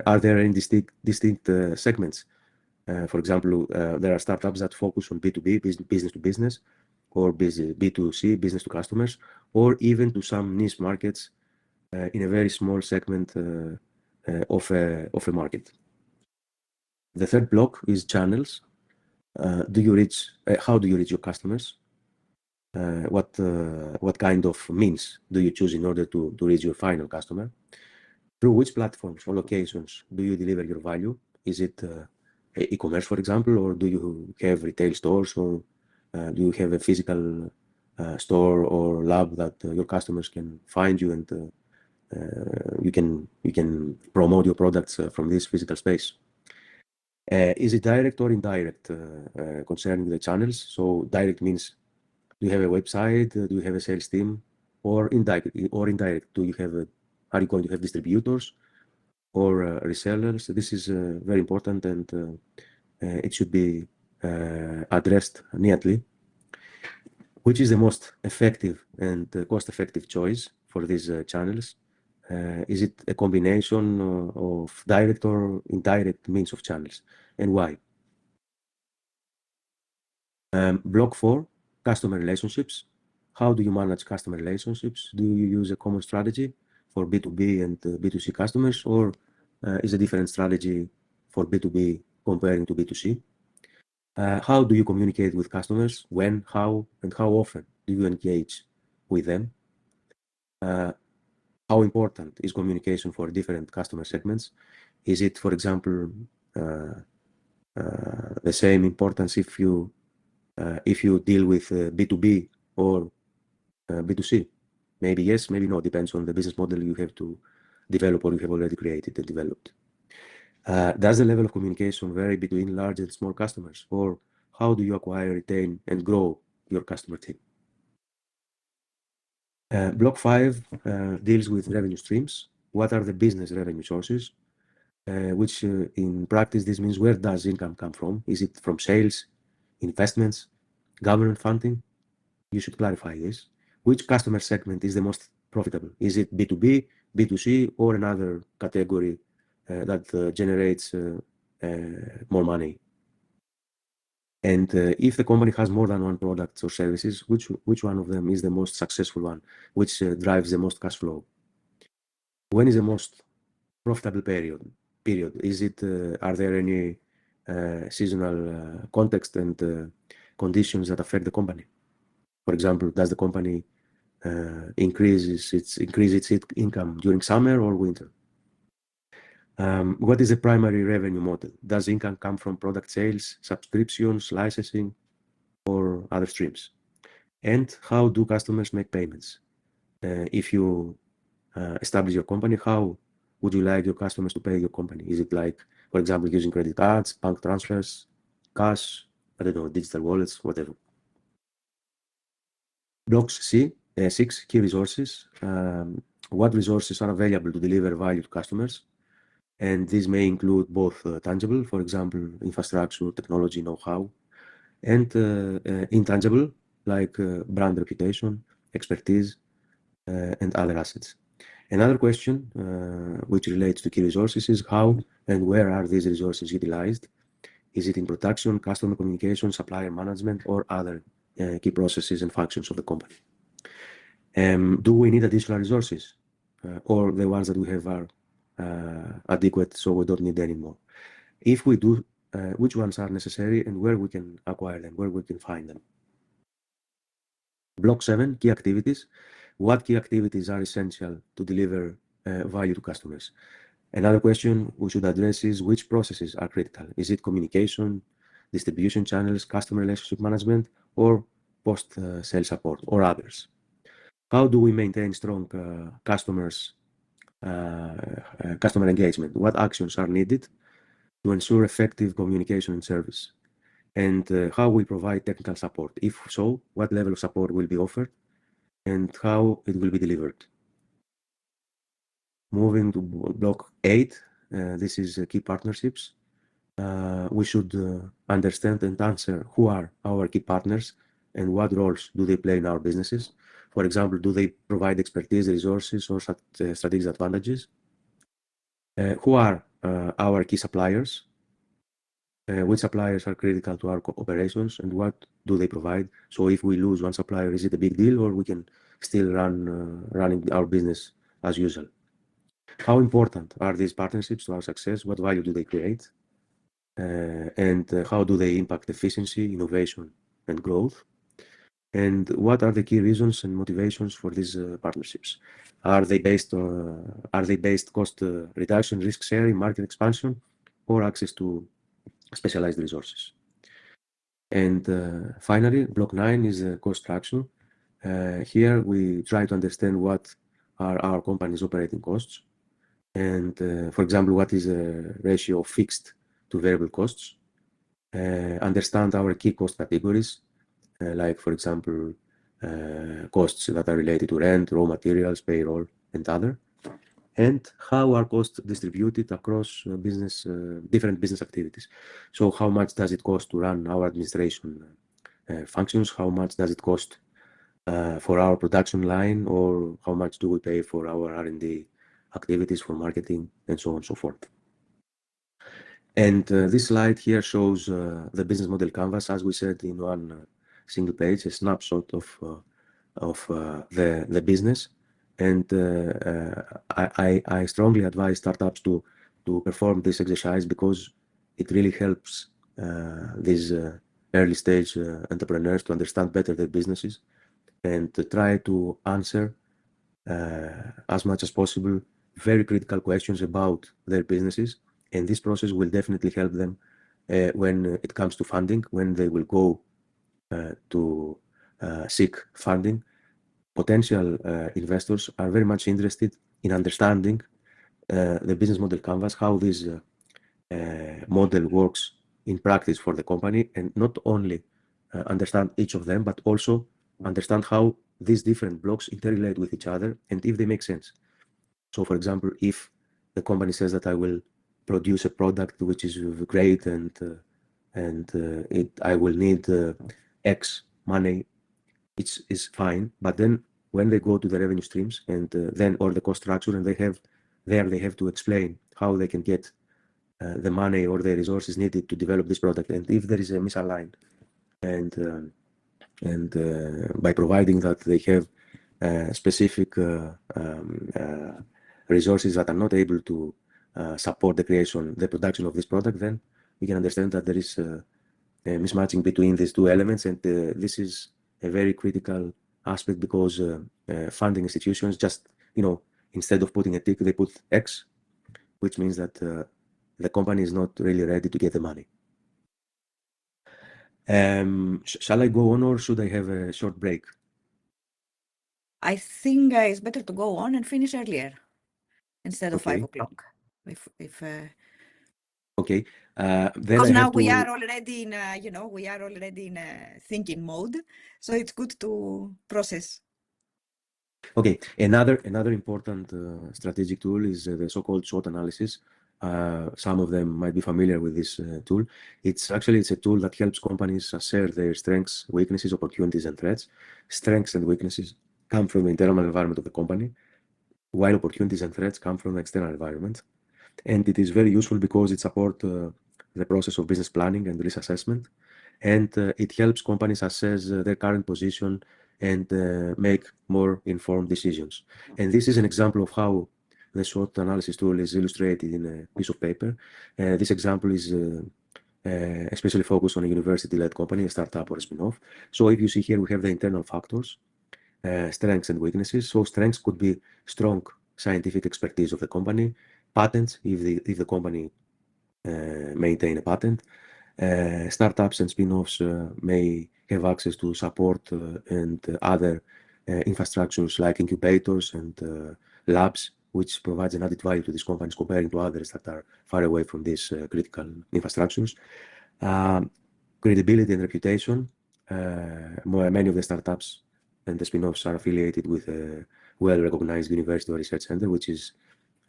are there any distinct segments? For example, there are startups that focus on B2B, business to business, or B2C, business to customers, or even to some niche markets in a very small segment of a market. The third block is channels. How do you reach your customers? What kind of means do you choose in order to reach your final customer? Through which platforms or locations do you deliver your value? Is it e-commerce, for example, or do you have retail stores, or do you have a physical store or lab that your customers can find you and you can promote your products from this physical space? Is it direct or indirect concerning the channels? So direct means, do you have a website? Do you have a sales team? Or indirect, are you going to have distributors or resellers? This is very important, and it should be addressed neatly. Which is the most effective and cost-effective choice for these channels? Is it a combination of direct or indirect means of channels, and why? Block 4, customer relationships. How do you manage customer relationships? Do you use a common strategy for B2B and B2C customers, or is a different strategy for B2B comparing to B2C? How do you communicate with customers? When, how, and how often do you engage with them? How important is communication for different customer segments? Is it, for example, the same importance if you deal with B2B or B2C? Maybe yes, maybe no. Depends on the business model you have to develop or you have already created and developed. Does the level of communication vary between large and small customers, or how do you acquire, retain, and grow your customer team? Block 5 deals with revenue streams. What are the business revenue sources? Which in practice, this means where does income come from? Is it from sales, investments, government funding? You should clarify this. Which customer segment is the most profitable? Is it B2B, B2C, or another category that generates more money? And if the company has more than one product or services, which one of them is the most successful one, which drives the most cash flow? When is the most profitable period? Is it? Are there any seasonal context and conditions that affect the company? For example, does the company increase its income during summer or winter? What is the primary revenue model? Does income come from product sales, subscriptions, licensing, or other streams? And how do customers make payments? If you establish your company, how would you like your customers to pay your company? Is it like, for example, using credit cards, bank transfers, cash, I don't know, digital wallets, whatever? Blocks 6, key resources. What resources are available to deliver value to customers? And this may include both tangible, for example, infrastructure, technology, know-how, and intangible, like brand reputation, expertise, and other assets. Another question which relates to key resources is how and where are these resources utilized? Is it in production, customer communication, supplier management, or other key processes and functions of the company? Do we need additional resources, or the ones that we have are adequate, so we don't need any more? If we do, which ones are necessary and where we can acquire them, where we can find them? Block 7, key activities. What key activities are essential to deliver value to customers? Another question we should address is which processes are critical? Is it communication, distribution channels, customer relationship management, or post-sale support, or others? How do we maintain strong customer engagement? What actions are needed to ensure effective communication and service? And how we provide technical support? If so, what level of support will be offered and how it will be delivered? Moving to block 8, this is key partnerships. We should understand and answer who are our key partners and what roles do they play in our businesses. For example, do they provide expertise, resources, or strategic advantages? Who are our key suppliers? Which suppliers are critical to our operations and what do they provide? So if we lose one supplier, is it a big deal or we can still running our business as usual? How important are these partnerships to our success? What value do they create? And how do they impact efficiency, innovation, and growth? And what are the key reasons and motivations for these partnerships? Are they based cost reduction, risk sharing, market expansion, or access to specialized resources? And finally, block 9 is cost structure. Here we try to understand what are our company's operating costs. And for example, what is the ratio of fixed to variable costs? Understand our key cost categories, like for example, costs that are related to rent, raw materials, payroll, and other. And how are costs distributed across different business activities? So how much does it cost to run our administration functions? How much does it cost for our production line? Or how much do we pay for our R&D activities, for marketing, and so on and so forth. And this slide here shows the business model canvas, as we said, in one single page, a snapshot of the business. And I strongly advise startups to perform this exercise because it really helps these early stage entrepreneurs to understand better their businesses and to try to answer as much as possible very critical questions about their businesses. And this process will definitely help them when it comes to funding, when they will go to seek funding. Potential investors are very much interested in understanding the business model canvas, how this model works in practice for the company, and not only understand each of them, but also understand how these different blocks interrelate with each other and if they make sense. So, for example, if the company says that I will produce a product which is great and I will need X money, it's fine. But then when they go to the revenue streams and then or the cost structure, and they have to explain how they can get the money or the resources needed to develop this product, and if there is a misaligned, and by providing that they have specific resources that are not able to support the production of this product, then we can understand that there is a mismatching between these two elements, and this is a very critical aspect because funding institutions just, instead of putting a tick, they put X, which means that the company is not really ready to get the money. Shall I go on or should I have a short break? I think it's better to go on and finish earlier instead of Okay. 5 o'clock. Okay. Then Because I now have we to. are already in, we are already in thinking mode, so it's good to process. Okay. Another important strategic tool is the so-called SWOT analysis. Some of them might be familiar with this tool. It's a tool that helps companies assess their strengths, weaknesses, opportunities, and threats. Strengths and weaknesses come from the internal environment of the company, while opportunities and threats come from the external environment. And it is very useful because it supports the process of business planning and risk assessment. And it helps companies assess their current position and make more informed decisions. And this is an example of how the SWOT analysis tool is illustrated in a piece of paper. This example is especially focused on a university-led company, a startup or a spin-off. So if you see here, we have the internal factors, strengths and weaknesses. So strengths could be strong scientific expertise of the company, patents if the company maintain a patent. Startups and spin-offs may have access to support and other infrastructures like incubators and labs, which provides an added value to these companies comparing to others that are far away from these critical infrastructures. Credibility and reputation. Many of the startups and the spin-offs are affiliated with a well-recognized university or research center, which is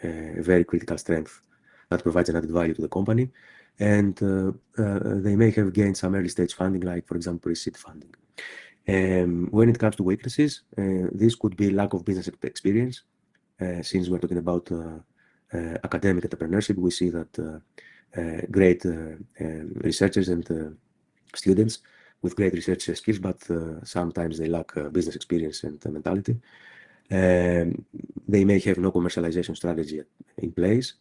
a very critical strength that provides an added value to the company. And they may have gained some early stage funding, like, for example, pre-seed funding. When it comes to weaknesses, this could be lack of business experience. Since we're talking about academic entrepreneurship, we see that great researchers and students with great research skills, but sometimes they lack business experience and mentality. They may have no commercialization strategy in place,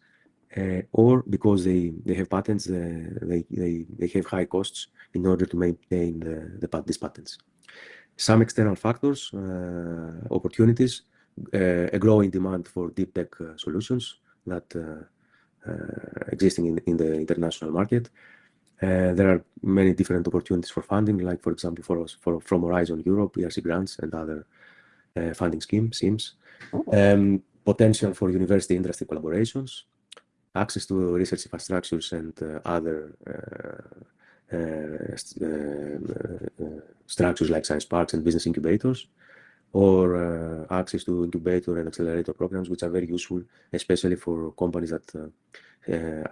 or because they have patents, they have high costs in order to maintain these patents. Some external factors, opportunities, a growing demand for deep tech solutions that existing in the international market. There are many different opportunities for funding, like, for example, from Horizon Europe, ERC grants, and other funding schemes. Potential for university industry collaborations, access to research infrastructures and other structures like science parks and business incubators, or access to incubator and accelerator programs, which are very useful, especially for companies that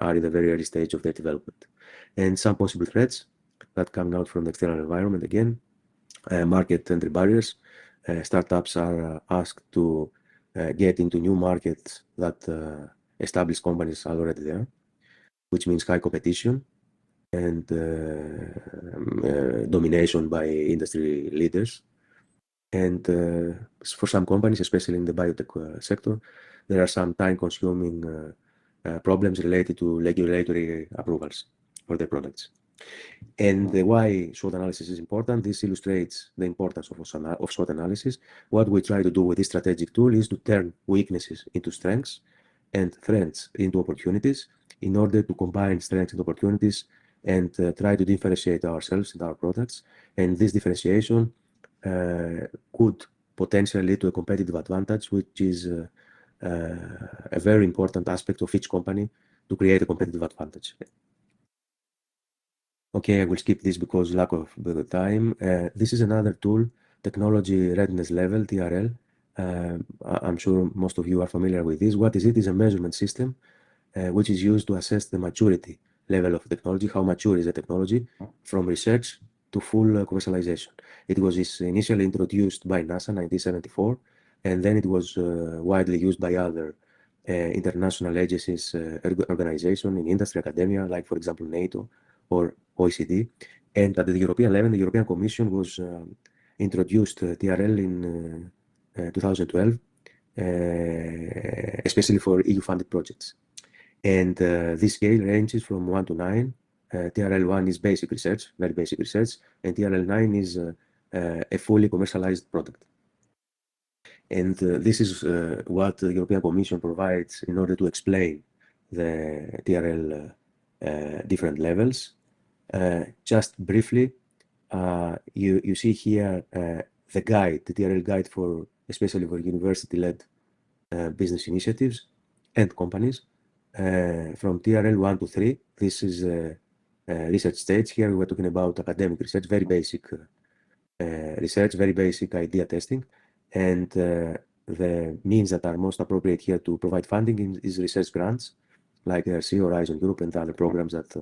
are in the very early stage of their development. And some possible threats that come out from the external environment, again, market entry barriers. Startups are asked to get into new markets that established companies are already there, which means high competition and domination by industry leaders. And for some companies, especially in the biotech sector, there are some time-consuming problems related to regulatory approvals for their products. And why SWOT analysis is important, this illustrates the importance of SWOT analysis. What we try to do with this strategic tool is to turn weaknesses into strengths and threats into opportunities in order to combine strengths and opportunities and try to differentiate ourselves and our products. And this differentiation could potentially lead to a competitive advantage, which is a very important aspect of each company to create a competitive advantage. Okay, I will skip this because lack of the time. This is another tool, Technology Readiness Level, TRL. I'm sure most of you are familiar with this. What is it? It's a measurement system which is used to assess the maturity level of technology, how mature is the technology from research to full commercialization. It was initially introduced by NASA in 1974, and then it was widely used by other international agencies, organizations in industry, academia, like for example NATO or OECD. And at the European level, the European Commission was introduced TRL in 2012, especially for EU-funded projects. And this scale ranges from 1 to 9. TRL1 is basic research, very basic research, and TRL9 is a fully commercialized product. And this is what the European Commission provides in order to explain the TRL different levels. Just briefly, you see here the guide, the TRL guide for especially for university-led business initiatives and companies. From TRL 1 to 3, this is research stage. Here we're talking about academic research, very basic research, very basic idea testing. And the means that are most appropriate here to provide funding is research grants, like ERC, Horizon Europe, and other programs that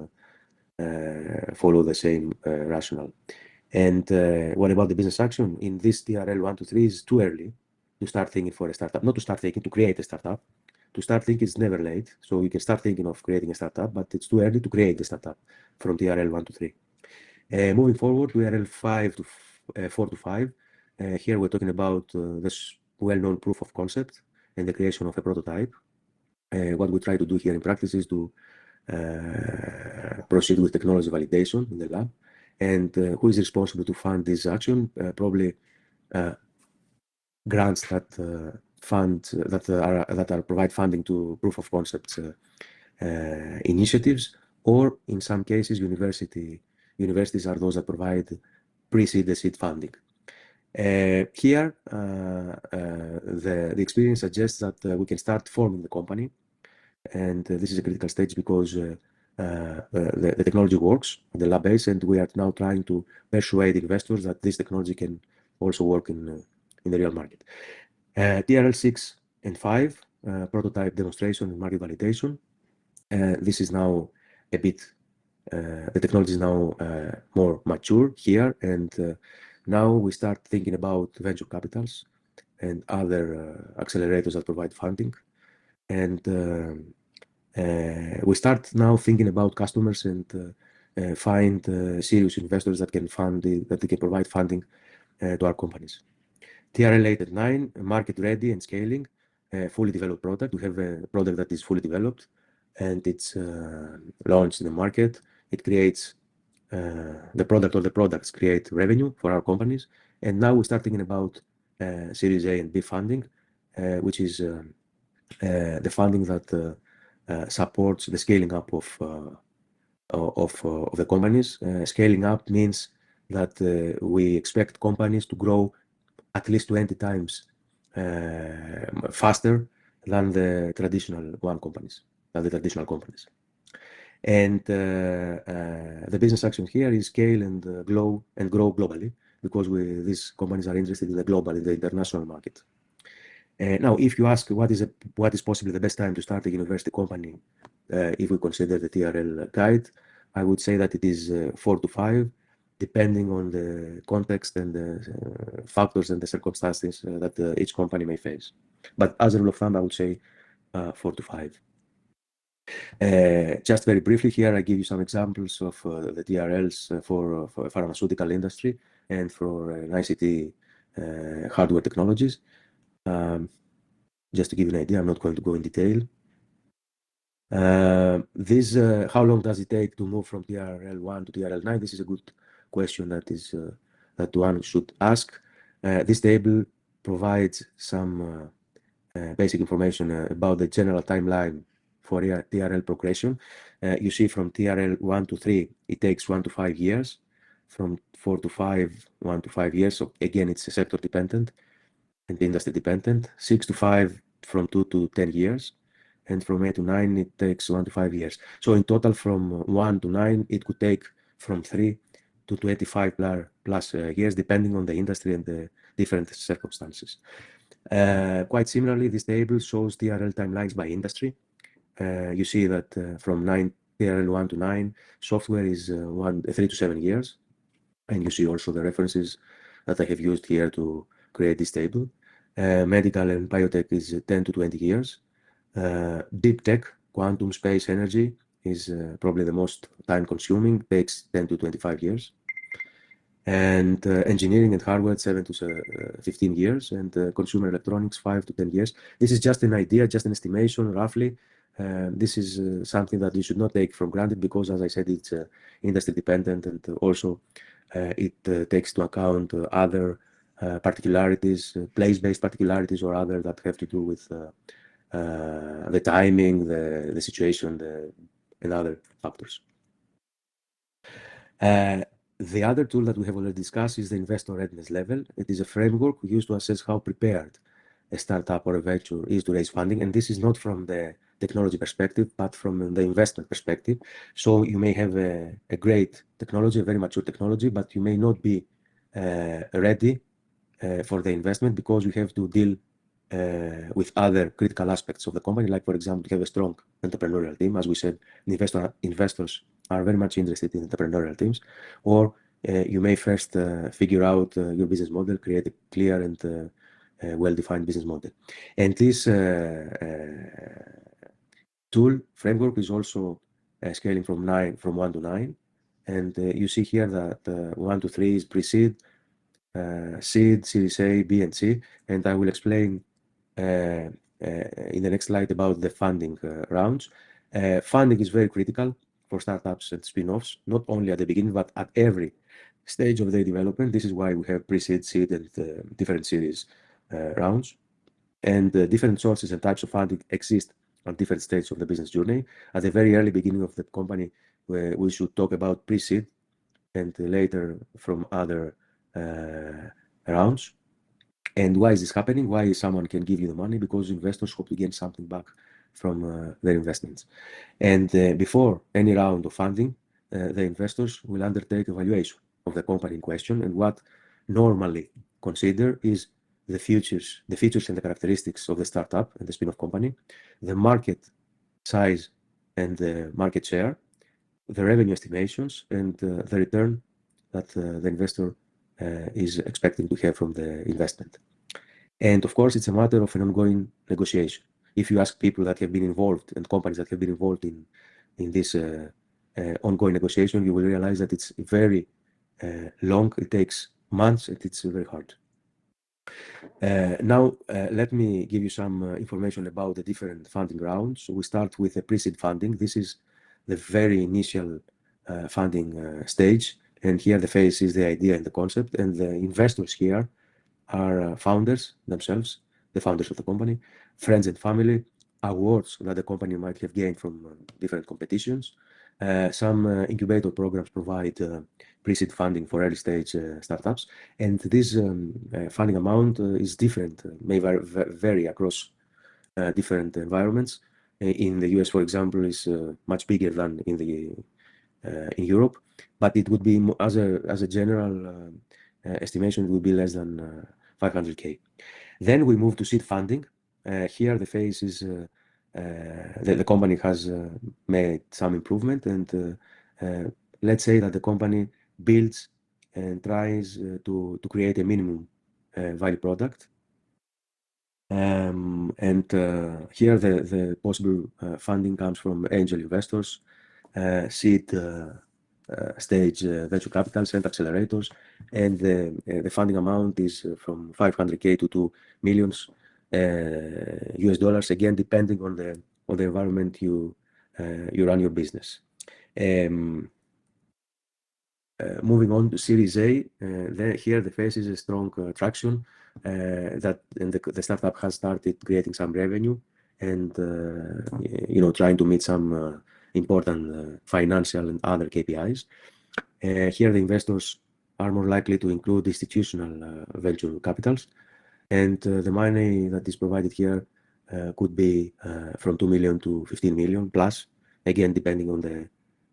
follow the same rationale. And what about the business action? In this TRL 1 to 3 is too early to start thinking for a startup, not to start thinking, to create a startup. To start thinking is never late, so you can start thinking of creating a startup, but it's too early to create a startup from TRL 1 to 3. Moving forward, TRL 4 to 5. Here we're talking about this well-known proof of concept and the creation of a prototype. What we try to do here in practice is to proceed with technology validation in the lab. And who is responsible to fund this action? Probably grants that provide funding to proof of concepts initiatives, or in some cases, universities are those that provide pre-seed and seed funding. Here, the experience suggests that we can start forming the company, and this is a critical stage because the technology works in the lab base, and we are now trying to persuade investors that this technology can also work in the real market. TRL 6 and 5, prototype demonstration and market validation. This is now a bit, the technology is now more mature here, and now we start thinking about venture capitals and other accelerators that provide funding. And we start now thinking about customers and find serious investors that can that they can provide funding to our companies. TRL 8 and 9, market ready and scaling, fully developed product. We have a product that is fully developed and it's launched in the market. It creates the product or the products create revenue for our companies. And now we start thinking about Series A and B funding, which is the funding that supports the scaling up of the companies. Scaling up means that we expect companies to grow at least 20 times faster than the traditional companies. And the business action here is scale and grow globally, because these companies are interested in the international market. Now, if you ask what is possibly the best time to start a university company, if we consider the TRL guide, I would say that it is 4 to 5, depending on the context and the factors and the circumstances that each company may face. But as a rule of thumb, I would say 4 to 5. Just very briefly here, I give you some examples of the TRLs for pharmaceutical industry and for ICT hardware technologies. Just to give you an idea, I'm not going to go in detail. How long does it take to move from TRL 1 to TRL 9? This is a good question that one should ask. This table provides some basic information about the general timeline for TRL progression. You see from TRL 1 to 3, it takes 1 to 5 years. From 4 to 5, 1 to 5 years. So again, it's sector dependent and industry dependent. 6 to 5, from 2 to 10 years. And from 8 to 9, it takes 1 to 5 years. So in total, from 1 to 9, it could take from 3 to 25 plus years, depending on the industry and the different circumstances. Quite similarly, this table shows TRL timelines by industry. You see that from TRL 1 to 9, software is 3 to 7 years. And you see also the references that I have used here to create this table. Medical and biotech is 10 to 20 years. Deep tech, quantum, space, energy is probably the most time consuming, takes 10 to 25 years. And engineering and hardware, 7 to 15 years, and consumer electronics, 5 to 10 years. This is just an idea, just an estimation, roughly. This is something that you should not take for granted because, as I said, it's industry dependent, and also it takes into account other particularities, place-based particularities, or other that have to do with the timing, the situation, and other factors. The other tool that we have already discussed is the investor readiness level. It is a framework we use to assess how prepared a startup or a venture is to raise funding. And this is not from the technology perspective, but from the investment perspective. So you may have a great technology, a very mature technology, but you may not be ready for the investment because you have to deal with other critical aspects of the company, like, for example, to have a strong entrepreneurial team. As we said, investors are very much interested in entrepreneurial teams. Or you may first figure out your business model, create a clear and well-defined business model. And this tool framework is also scaling from 1 to 9. And you see here that 1 to 3 is pre-seed, seed, Series A, B, and C. And I will explain in the next slide about the funding rounds. Funding is very critical for startups and spin-offs, not only at the beginning, but at every stage of their development. This is why we have pre-seed, seed, and different series rounds. And different sources and types of funding exist at different stages of the business journey. At the very early beginning of the company, we should talk about pre-seed, and later from other rounds. And why is this happening? Why someone can give you the money? Because investors hope to gain something back from their investments. And before any round of funding, the investors will undertake evaluation of the company in question. And what normally consider is the features and the characteristics of the startup and the spin-off company, the market size and the market share, the revenue estimations, and the return that the investor is expecting to have from the investment. And of course, it's a matter of an ongoing negotiation. If you ask people that have been involved and companies that have been involved in this ongoing negotiation, you will realize that it's very long. It takes months, and it's very hard. Now, let me give you some information about the different funding rounds. We start with the pre-seed funding. This is the very initial funding stage. And here the phase is the idea and the concept. And the investors here are founders themselves, the founders of the company, friends and family, awards that the company might have gained from different competitions. Some incubator programs provide pre-seed funding for early stage startups. And this funding amount is different, may vary across different environments. In the US, for example, is much bigger than in Europe, but it would be, as a general estimation, it would be less than 500K. Then we move to seed funding. Here the phase is the company has made some improvement, and let's say that the company builds and tries to create a minimum value product. And here the possible funding comes from angel investors, seed stage venture capitals and accelerators, and the funding amount is from 500K to 2 million US dollars, again depending on the environment you run your business. Moving on to Series A, here the phase is a strong traction that and the startup has started creating some revenue and trying to meet some important financial and other KPIs. Here the investors are more likely to include institutional venture capitals, and the money that is provided here could be from 2 million to 15 million plus, again depending on the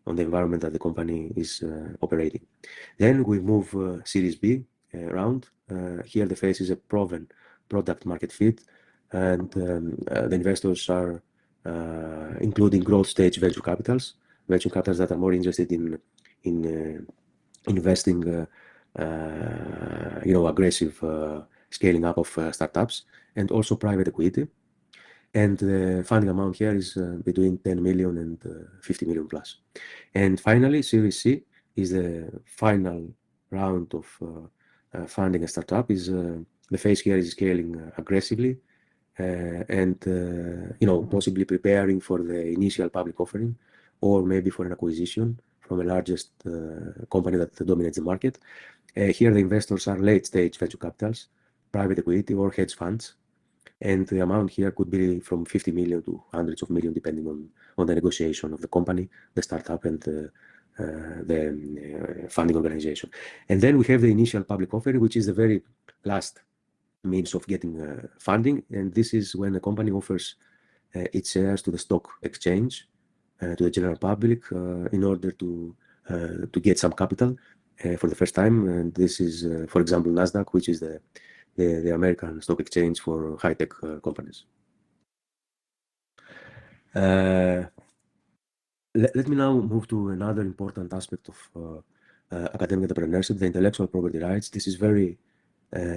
environment that the company is operating. Then we move Series B round. Here the phase is a proven product market fit, and the investors are including growth stage venture capitals that are more interested in investing aggressive scaling up of startups, and also private equity. And the funding amount here is between 10 million and 50 million plus. And finally, Series C is the final round of funding a startup. The phase here is scaling aggressively and possibly preparing for the initial public offering, or maybe for an acquisition from the largest company that dominates the market. Here the investors are late stage venture capitals, private equity, or hedge funds. And the amount here could be from 50 million to hundreds of millions, depending on the negotiation of the company, the startup, and the funding organization. And then we have the initial public offering, which is the very last means of getting funding. And this is when the company offers its shares to the stock exchange, to the general public, in order to get some capital for the first time. And this is, for example, Nasdaq, which is the American stock exchange for high-tech companies. Let me now move to another important aspect of academic entrepreneurship, the intellectual property rights. This is very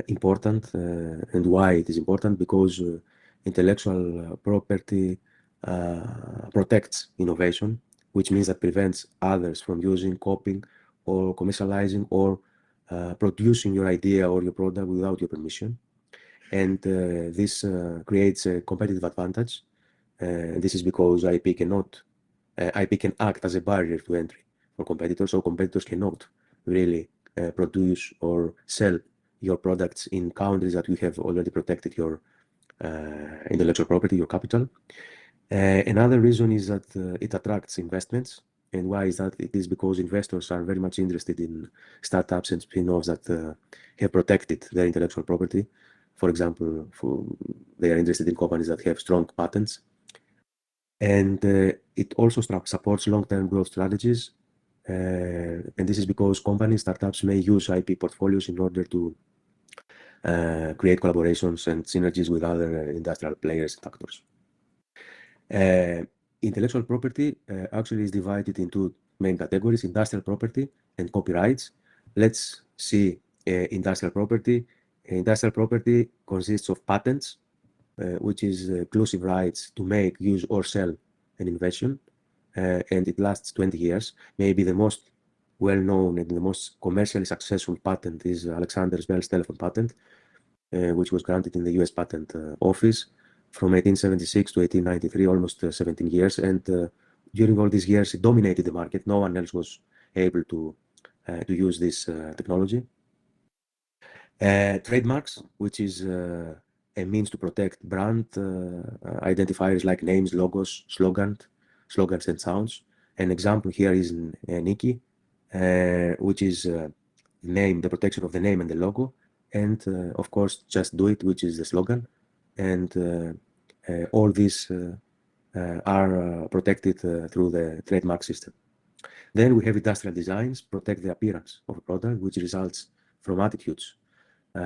important, and why it is important, because intellectual property protects innovation, which means that prevents others from using, copying, or commercializing, or producing your idea or your product without your permission. And this creates a competitive advantage. This is because IP can act as a barrier to entry for competitors, so competitors cannot really produce or sell your products in countries that you have already protected your intellectual property, your capital. Another reason is that it attracts investments. And why is that? It is because investors are very much interested in startups and spin-offs that have protected their intellectual property. For example, they are interested in companies that have strong patents. And it also supports long-term growth strategies. And this is because startups may use IP portfolios in order to create collaborations and synergies with other industrial players and actors. Intellectual property actually is divided into main categories: industrial property and copyrights. Let's see industrial property. Industrial property consists of patents, which is exclusive rights to make, use, or sell an invention, and it lasts 20 years. Maybe the most well-known and the most commercially successful patent is Alexander Bell's telephone patent, which was granted in the US Patent Office from 1876 to 1893, almost 17 years. And during all these years, it dominated the market. No one else was able to use this technology. Trademarks, which is a means to protect brand identifiers like names, logos, slogans, and sounds. An example here is Nike, which is the protection of the name and the logo, and of course, Just Do It, which is the slogan. And all these are protected through the trademark system. Then we have industrial designs, protect the appearance of a product, which results from attitudes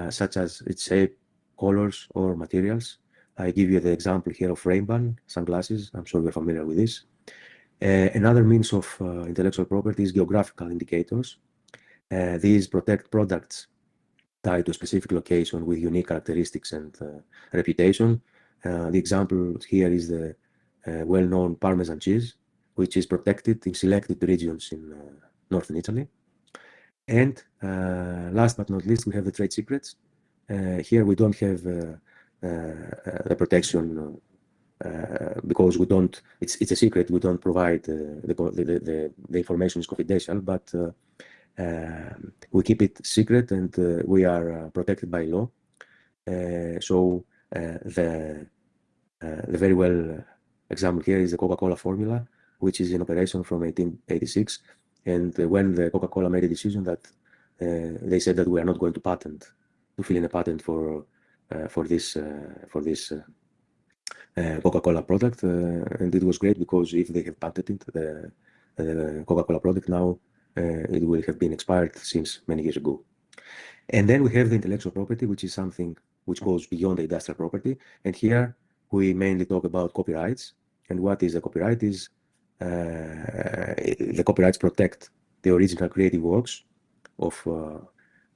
such as its shape, colors, or materials. I give you the example here of Ray-Ban sunglasses. I'm sure you're familiar with this. Another means of intellectual property is geographical indicators. These protect products tied to a specific location with unique characteristics and reputation. The example here is the well-known Parmesan cheese, which is protected in selected regions in northern Italy. And last but not least, we have the trade secrets. Here we don't have the protection because we don't. It's a secret. We don't provide the information is confidential, but we keep it secret and we are protected by law. So the very well example here is the Coca-Cola formula, which is in operation from 1886. And when the Coca-Cola made a decision that they said that we are not going to fill in a patent for this Coca-Cola product, and it was great because if they have patented the Coca-Cola product now, it will have been expired since many years ago. And then we have the intellectual property, which is something which goes beyond the industrial property. And here we mainly talk about copyrights. And what is a copyright is the copyrights protect the original creative works of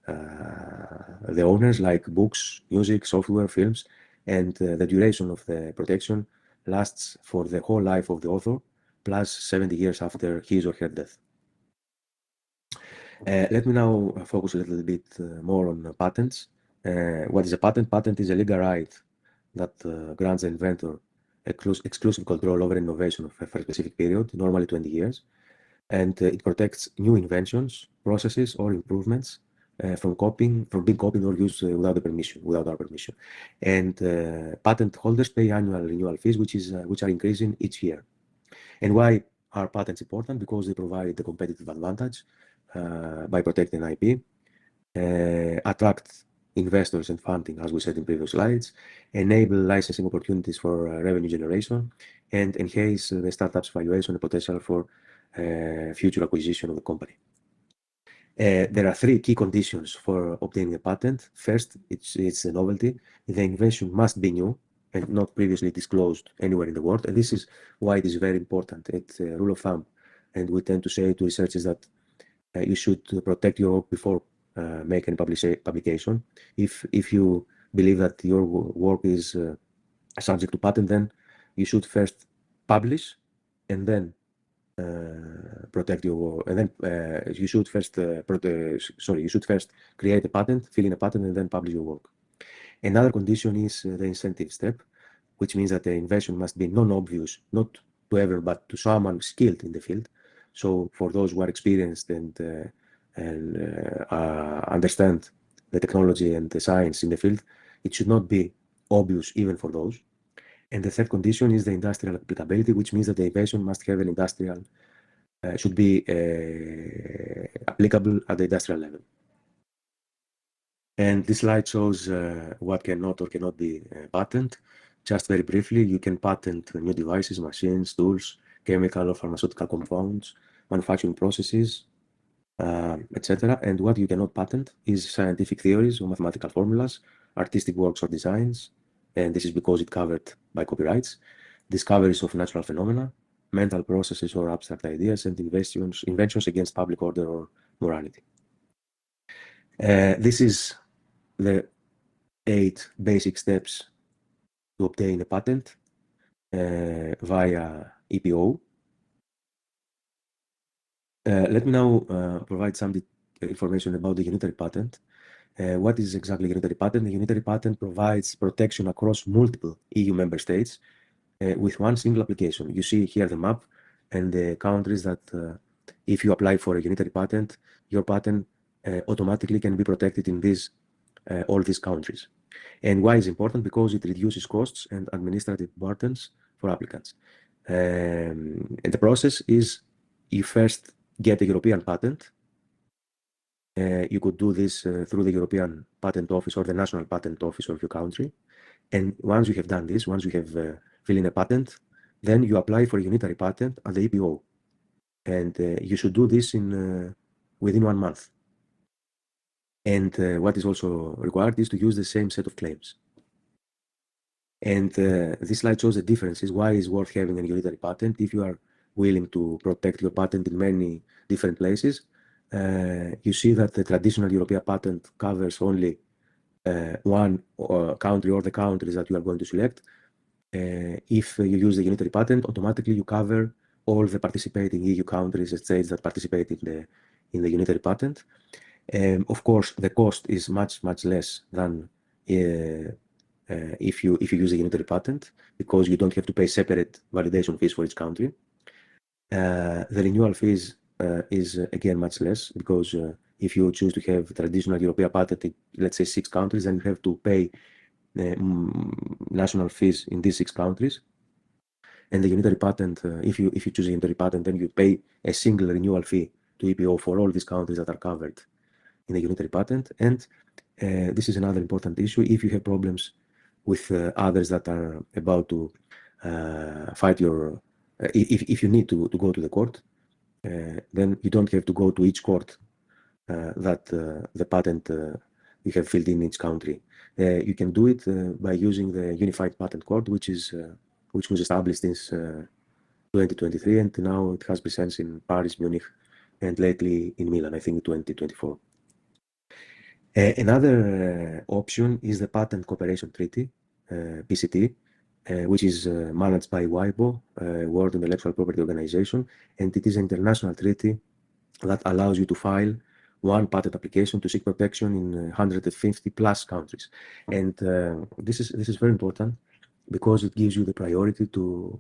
the owners, like books, music, software, films, and the duration of the protection lasts for the whole life of the author, plus 70 years after his or her death. Let me now focus a little bit more on patents. What is a patent? Patent is a legal right that grants the inventor exclusive control over innovation for a specific period, normally 20 years. And it protects new inventions, processes, or improvements from being copied or used without our permission. And patent holders pay annual renewal fees, which are increasing each year. And why are patents important? Because they provide a competitive advantage by protecting IP, attract investors and funding, as we said in previous slides, enable licensing opportunities for revenue generation, and enhance the startup's valuation and potential for future acquisition of the company. There are three key conditions for obtaining a patent. First, it's a novelty. The invention must be new and not previously disclosed anywhere in the world. And this is why it is very important. It's a rule of thumb. And we tend to say to researchers that you should protect your work before making publication. If you believe that your work is subject to patent, then you should first publish and then protect your work. And then you should first create a patent, fill in a patent, and then publish your work. Another condition is the incentive step, which means that the invention must be non-obvious, not to everyone, but to someone skilled in the field. So for those who are experienced and understand the technology and the science in the field, it should not be obvious even for those. And the third condition is the industrial applicability, which means that the invention must have an industrial, should be applicable at the industrial level. And this slide shows what cannot or cannot be patented. Just very briefly, you can patent new devices, machines, tools, chemical or pharmaceutical compounds, manufacturing processes, etc. And what you cannot patent is scientific theories or mathematical formulas, artistic works or designs, and this is because it's covered by copyrights, discoveries of natural phenomena, mental processes or abstract ideas, and inventions against public order or morality. This is the 8 basic steps to obtain a patent via EPO. Let me now provide some information about the unitary patent. What is exactly a unitary patent? A unitary patent provides protection across multiple EU member states with one single application. You see here the map and the countries that if you apply for a unitary patent, your patent automatically can be protected in all these countries. And why is important? Because it reduces costs and administrative burdens for applicants. And the process is you first get a European patent. You could do this through the European Patent Office or the National Patent Office of your country. And once you have done this, once you have filled in a patent, then you apply for a unitary patent at the EPO. And you should do this within 1 month. And what is also required is to use the same set of claims. And this slide shows the differences. Why it's worth having a unitary patent if you are willing to protect your patent in many different places. you see that the traditional European patent covers only one country or the countries that you are going to select. If you use the unitary patent, automatically you cover all the participating EU countries and states that participate in the unitary patent. Of course, the cost is much less than if you use a unitary patent, because you don't have to pay separate validation fees for each country. The renewal fees is again much less, because if you choose to have traditional European patent in, let's say, 6 countries, then you have to pay national fees in these 6 countries. And the unitary patent, if you choose a unitary patent, then you pay a single renewal fee to EPO for all these countries that are covered in the unitary patent. And this is another important issue. If you have problems with others that are about to fight your, if you need to go to the court, then you don't have to go to each court that the patent you have filled in each country. You can do it by using the Unified Patent Court, which was established since 2023, and now it has presence in Paris, Munich, and lately in Milan, I think 2024. Another option is the Patent Cooperation Treaty, PCT, which is managed by WIPO, World Intellectual Property Organization, and it is an international treaty that allows you to file one patent application to seek protection in 150 plus countries. And this is very important, because it gives you the priority to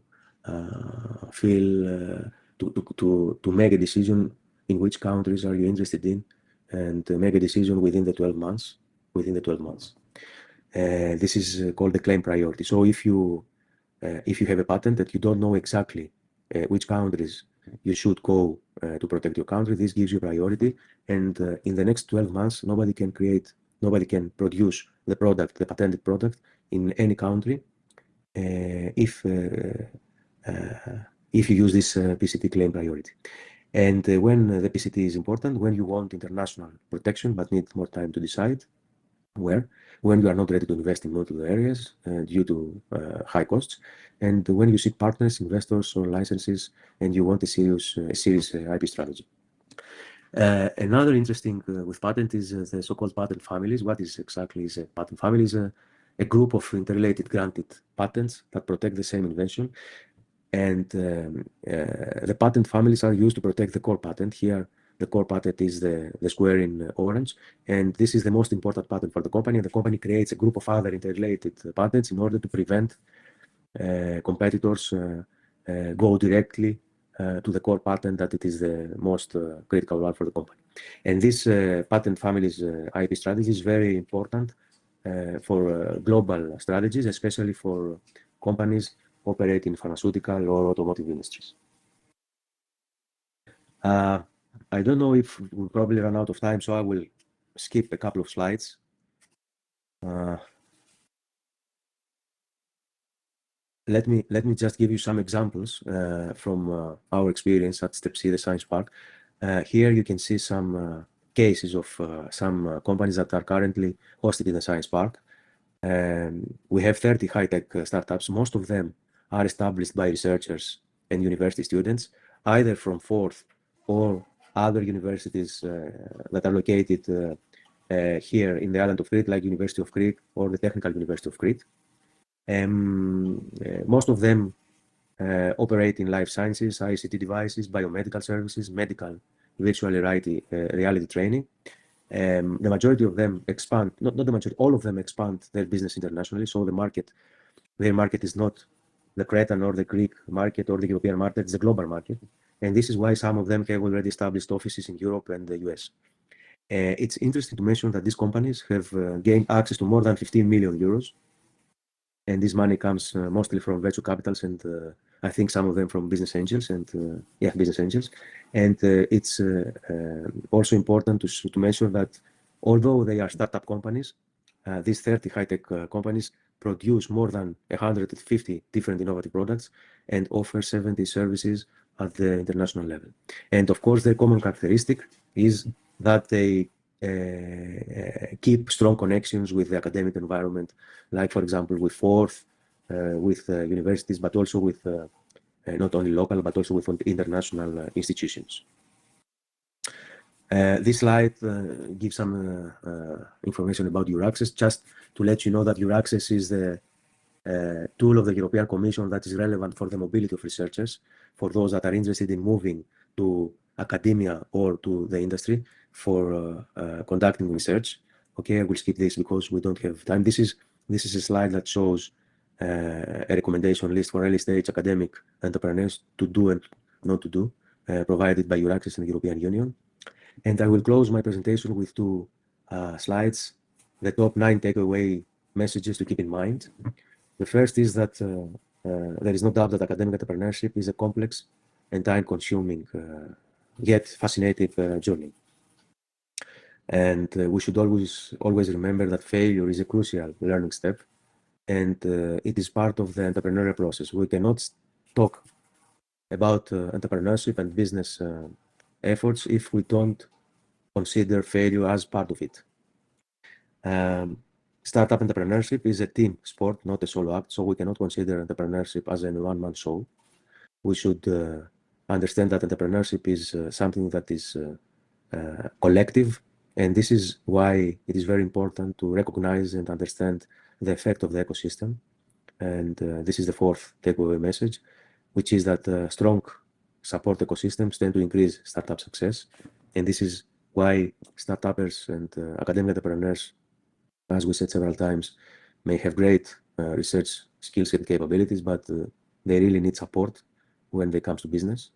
to make a decision in which countries are you interested in, and make a decision within the 12 months. This is called the claim priority. So if you have a patent that you don't know exactly which countries you should go to protect your country, this gives you priority. And in the next 12 months, nobody can produce the product, the patented product, in any country if you use this PCT claim priority. And when the PCT is important, when you want international protection but need more time to decide where, when you are not ready to invest in multiple areas due to high costs, and when you seek partners, investors, or licenses, and you want a serious IP strategy. Another interesting with patent is the so-called patent families. What is exactly is a patent family? Is a group of interrelated granted patents that protect the same invention. And the patent families are used to protect the core patent. Here, the core patent is the square in orange, and this is the most important patent for the company. And the company creates a group of other interrelated patents in order to prevent competitors go directly to the core patent, that it is the most critical one for the company. And this patent family's IP strategy is very important for global strategies, especially for companies operate in pharmaceutical or automotive industries. I don't know if we'll probably run out of time, so I will skip a couple of slides. Let me just give you some examples from our experience at Step C, the Science Park. Here you can see some cases of some companies that are currently hosted in the Science Park. We have 30 high-tech startups. Most of them are established by researchers and university students, either from Forth or other universities that are located here in the island of Crete, like University of Crete or the Technical University of Crete. Most of them operate in life sciences, ICT devices, biomedical services, medical virtual reality training. The majority of them expand, not the majority, all of them expand their business internationally. So their market is not the Cretan or the Greek market or the European market, it's the global market. And this is why some of them have already established offices in Europe and the US. It's interesting to mention that these companies have gained access to more than 15 million euros. And this money comes mostly from venture capitals, and I think some of them from business angels, and business angels. And it's also important to mention that although they are startup companies, these 30 high-tech companies produce more than 150 different innovative products and offer 70 services at the international level. And of course, their common characteristic is that they keep strong connections with the academic environment, like, for example, with Forth, with universities, but also with not only local, but also with international institutions. This slide gives some information about your access, just to let you know that your access is the tool of the European Commission that is relevant for the mobility of researchers, for those that are interested in moving to academia or to the industry for conducting research. Okay, I will skip this because we don't have time. This is a slide that shows a recommendation list for early stage academic entrepreneurs to do and not to do, provided by your access in the European Union. And I will close my presentation with two slides, the top 9 takeaway messages to keep in mind. The first is that there is no doubt that academic entrepreneurship is a complex and time-consuming yet fascinating journey. And we should always remember that failure is a crucial learning step, and it is part of the entrepreneurial process. We cannot talk about entrepreneurship and business efforts if we don't consider failure as part of it. Startup entrepreneurship is a team sport, not a solo act, so we cannot consider entrepreneurship as a one-man show. We should understand that entrepreneurship is something that is collective, and this is why it is very important to recognize and understand the effect of the ecosystem. And this is the fourth takeaway message, which is that strong support ecosystems tend to increase startup success. And this is why startuppers and academic entrepreneurs, as we said several times, may have great research skills and capabilities, but they really need support when it comes to business.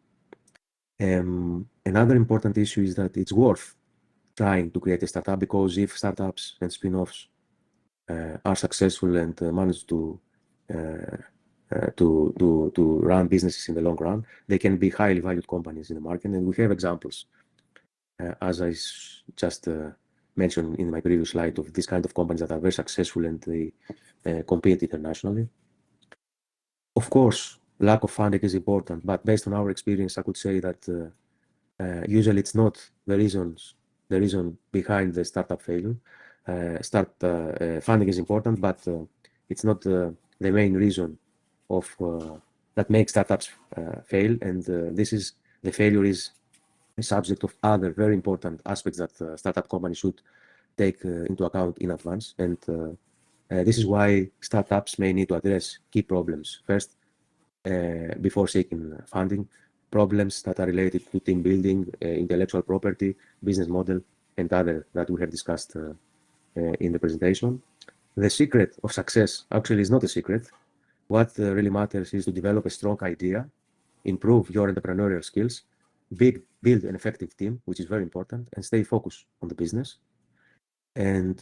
Another important issue is that it's worth trying to create a startup, because if startups and spin-offs are successful and manage to run businesses in the long run, they can be highly valued companies in the market. And we have examples, as I just mentioned in my previous slide, of this kind of companies that are very successful and they compete internationally. Of course, lack of funding is important, but based on our experience, I could say that usually it's not the reason behind the startup failure. Funding is important, but it's not the main reason of that makes startups fail. And the failure is a subject of other very important aspects that startup companies should take into account in advance. And this is why startups may need to address key problems first before seeking funding. Problems that are related to team building, intellectual property, business model, and other that we have discussed in the presentation. The secret of success actually is not a secret. What really matters is to develop a strong idea, improve your entrepreneurial skills, build an effective team, which is very important, and stay focused on the business. And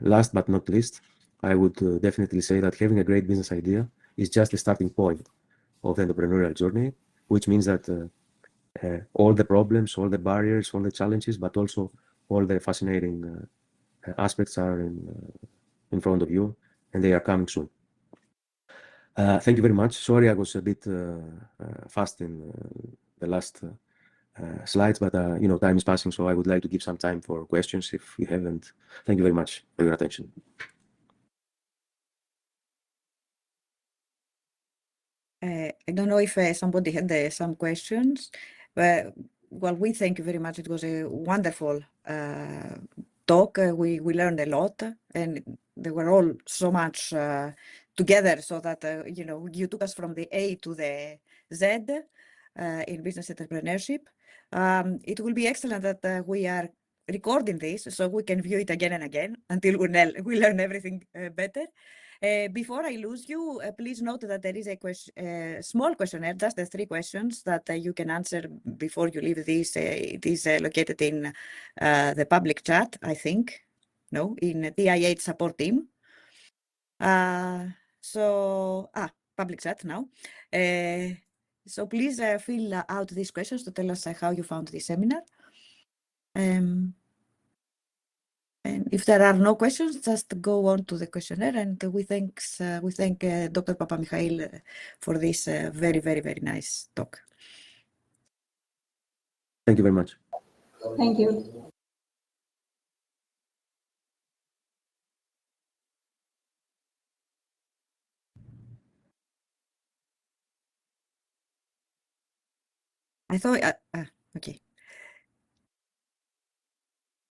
last but not least, I would definitely say that having a great business idea is just the starting point of the entrepreneurial journey, which means that all the problems, all the barriers, all the challenges, but also all the fascinating aspects are in front of you, and they are coming soon. Thank you very much. Sorry, I was a bit fast in the last slides, but time is passing, so I would like to give some time for questions if you haven't. Thank you very much for your attention. I don't know if somebody had some questions. Well, we thank you very much. It was a wonderful talk. We learned a lot, and they were all so much together, so that you took us from the A to the Z in business entrepreneurship. It will be excellent that we are recording this so we can view it again and again until we learn everything better. Before I lose you, please note that there is a small questionnaire, just the 3 questions that you can answer before you leave this. It is located in the public chat, I think. No, in the DxHub support team. Public chat now. So please fill out these questions to tell us how you found this seminar. And if there are no questions, just go on to the questionnaire. And we thank Dr. Papamichail for this very, very, very nice talk. Thank you very much. Thank you. I thought, okay.